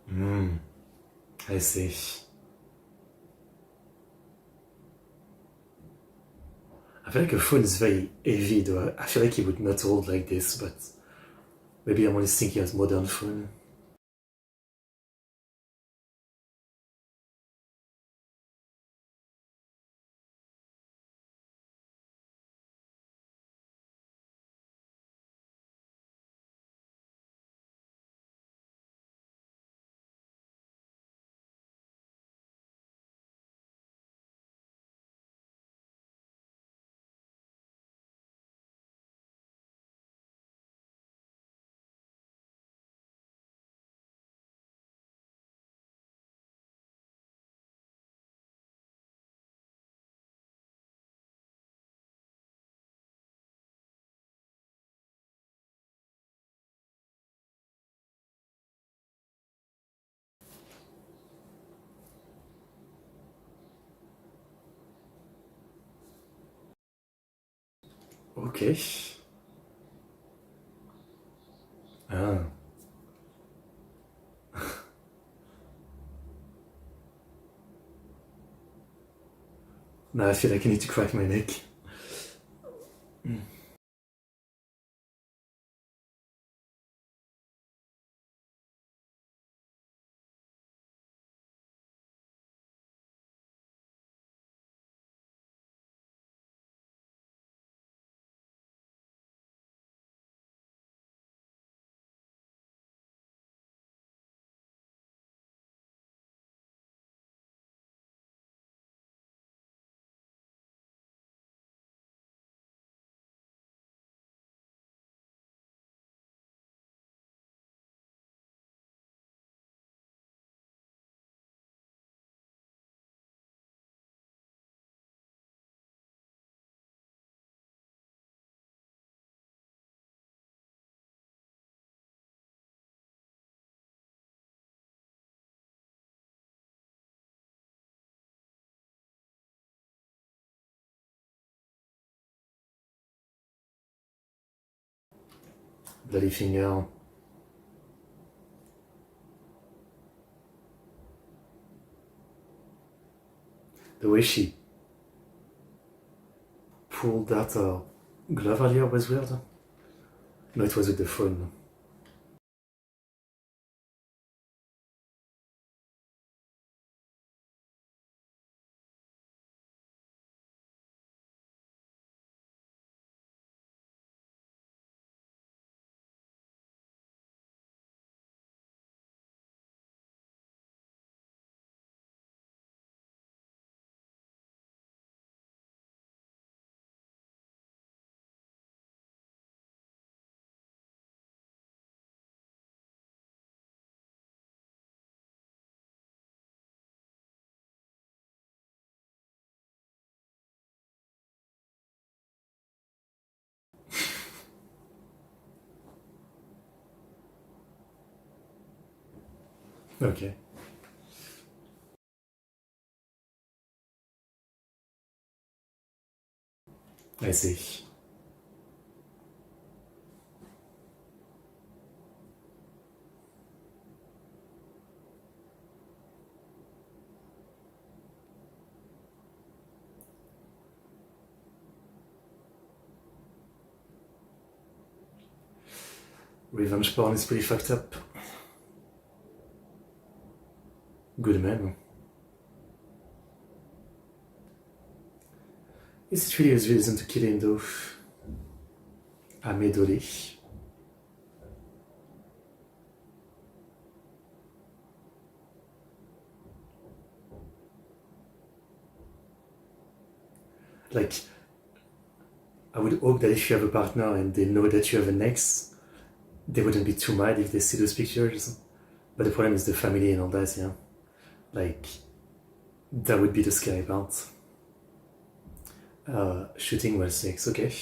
Hmm, I see. I feel like a phone is very heavy though. I feel like it would not hold like this, but maybe I'm only thinking as modern phone. Okay. Ah. Now I feel like I need to crack my neck. Bloody finger. The way she pulled that glove earlier was weird. No, it was with the phone. Okay. I see. Revenge porn is pretty fucked up. Good man. Is it really a reason to kill him though? Amedori. Like, I would hope that if you have a partner and they know that you have an ex, they wouldn't be too mad if they see those pictures. But the problem is the family and all that, yeah. Like, that would be the scary part. Shooting while sex, okay.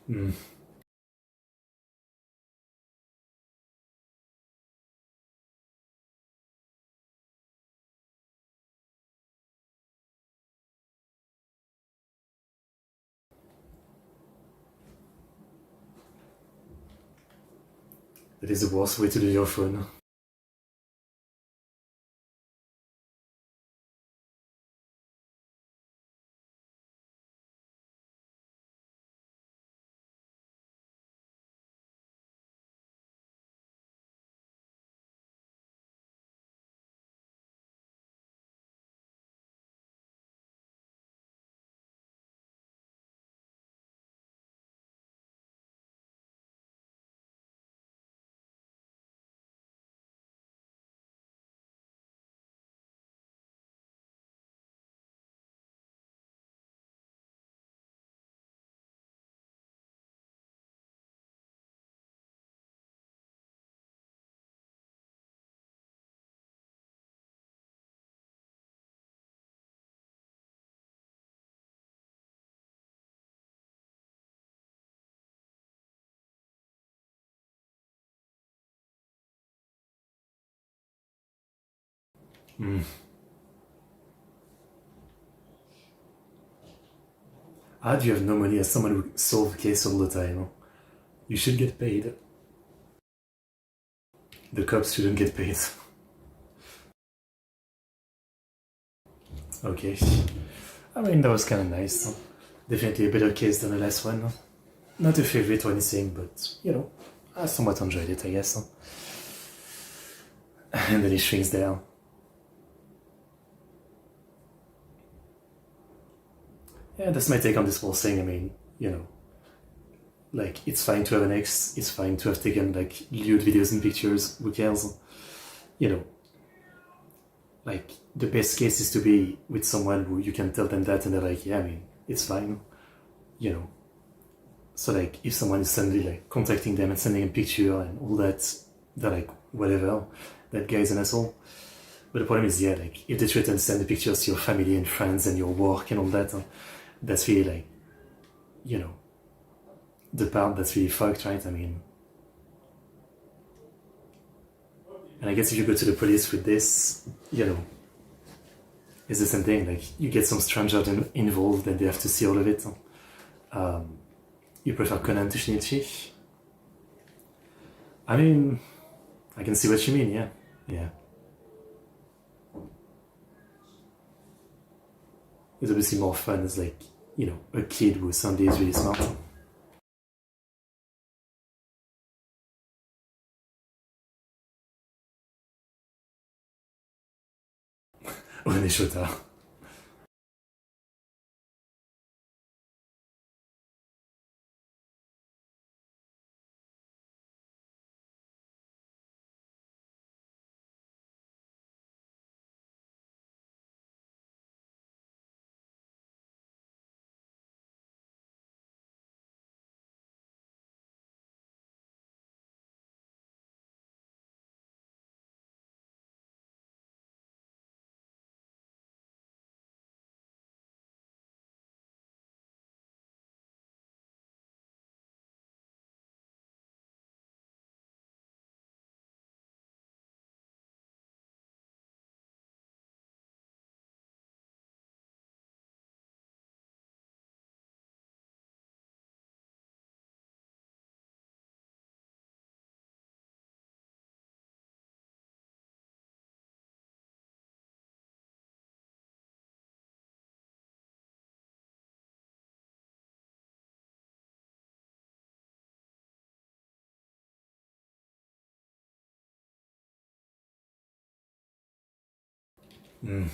Mm. That is the worst way to do your phone. Mm. How do you have no money as someone who solves case all the time? You should get paid. The cops shouldn't get paid. Okay. I mean, that was kind of nice. Definitely a better case than the last one. Not a favorite or anything, but, you know, I somewhat enjoyed it, I guess. And then he shrinks down. Yeah, that's my take on this whole thing. I mean, you know, like, it's fine to have an ex, it's fine to have taken, like, lewd videos and pictures, who cares? You know, like the best case is to be with someone who you can tell them that and they're like, yeah, I mean, it's fine, you know. So like if someone is suddenly like contacting them and sending a picture and all that, they're like, whatever, that guy's an asshole. But the problem is, yeah, like if they try to send the pictures to your family and friends and your work and all that, that's really like, you know, the part that's really fucked, right? I mean, and I guess if you go to the police with this, you know, it's the same thing. Like you get some stranger involved and they have to see all of it. You prefer Conan to Shinichi? I mean, I can see what you mean, yeah. Yeah. It's obviously more fun as like, you know, a kid who suddenly is really smart. René Chotard. Mm.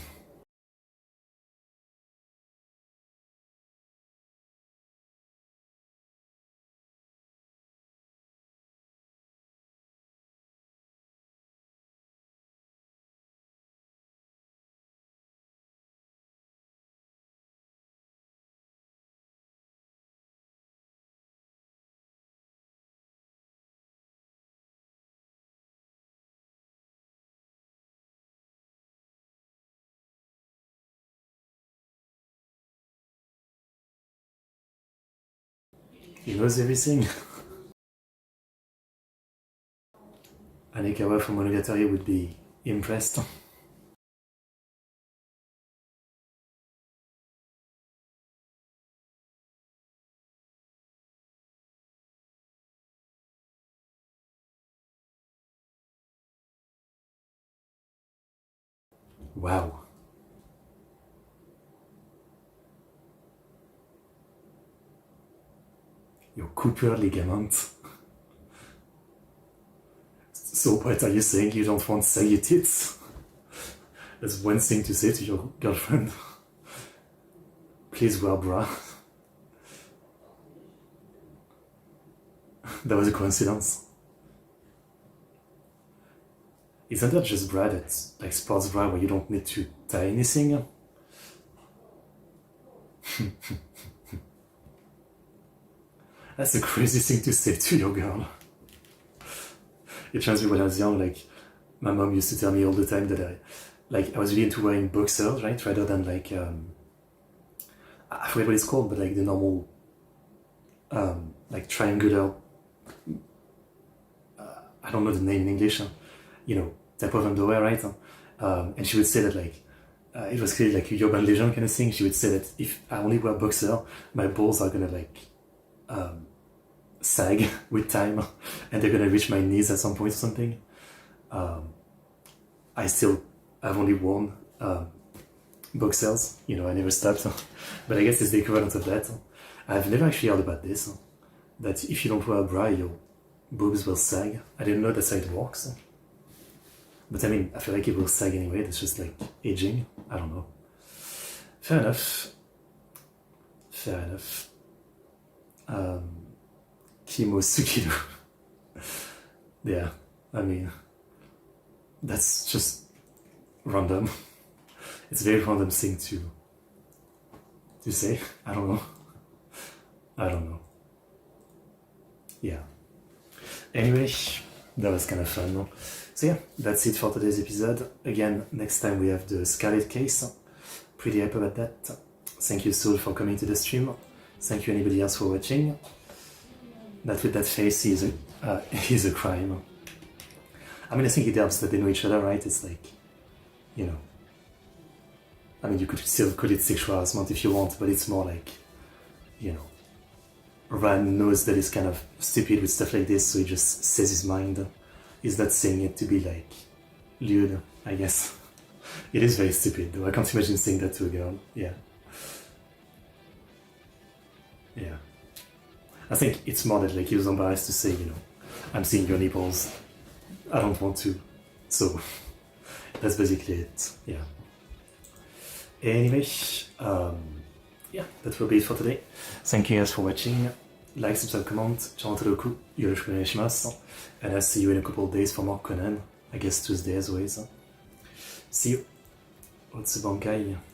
He knows everything. Anekawa from Monogatari would be impressed. Wow. Your Cooper ligament. So what are you saying? You don't want saggy tits? That's one thing to say to your girlfriend. Please wear bra. That was a coincidence. Isn't that just bra that's like sports bra where you don't need to tie anything? That's a crazy thing to say to your girl. It reminds me when I was young, like my mom used to tell me all the time that I was really into wearing boxers, right? Rather than like I forget what it's called, but like the normal like triangular, I don't know the name in English, you know, type of underwear, right? And she would say that like it was clearly like a urban legend kind of thing. She would say that if I only wear boxer, my balls are gonna like sag with time and they're gonna reach my knees at some point or something. I've only worn boxers, you know, I never stopped. But I guess it's the equivalent of that. I've never actually heard about this, that if you don't wear a bra, your boobs will sag. I didn't know that's how it works. But I mean, I feel like it will sag anyway, that's just like aging. I don't know. Fair enough. Fair enough. Kimo Sukiru. Yeah, I mean, that's just random. It's a very random thing to say. I don't know. Yeah. Anyway, that was kind of fun, no? So yeah, that's it for today's episode. Again, next time we have the Scarlet case. Pretty happy about that. Thank you, Soul, for coming to the stream. Thank you, anybody else, for watching. That with that face is a crime. I mean, I think it helps that they know each other, right? It's like, you know, I mean, you could still call it sexual harassment if you want, but it's more like, you know, Ran knows that he's kind of stupid with stuff like this, so he just says his mind. He's not saying it to be like lewd, I guess. It is very stupid, though. I can't imagine saying that to a girl. Yeah. Yeah. I think it's more that like he was embarrassed to say, you know, I'm seeing your nipples. I don't want to. So that's basically it. Yeah. Anyway, yeah, that will be it for today. Thank you guys for watching. Like, subscribe, comment, チャンネル登録よろしくお願いします。And I'll see you in a couple of days for more Conan. I guess Tuesday as always. See you. ExoticBankai.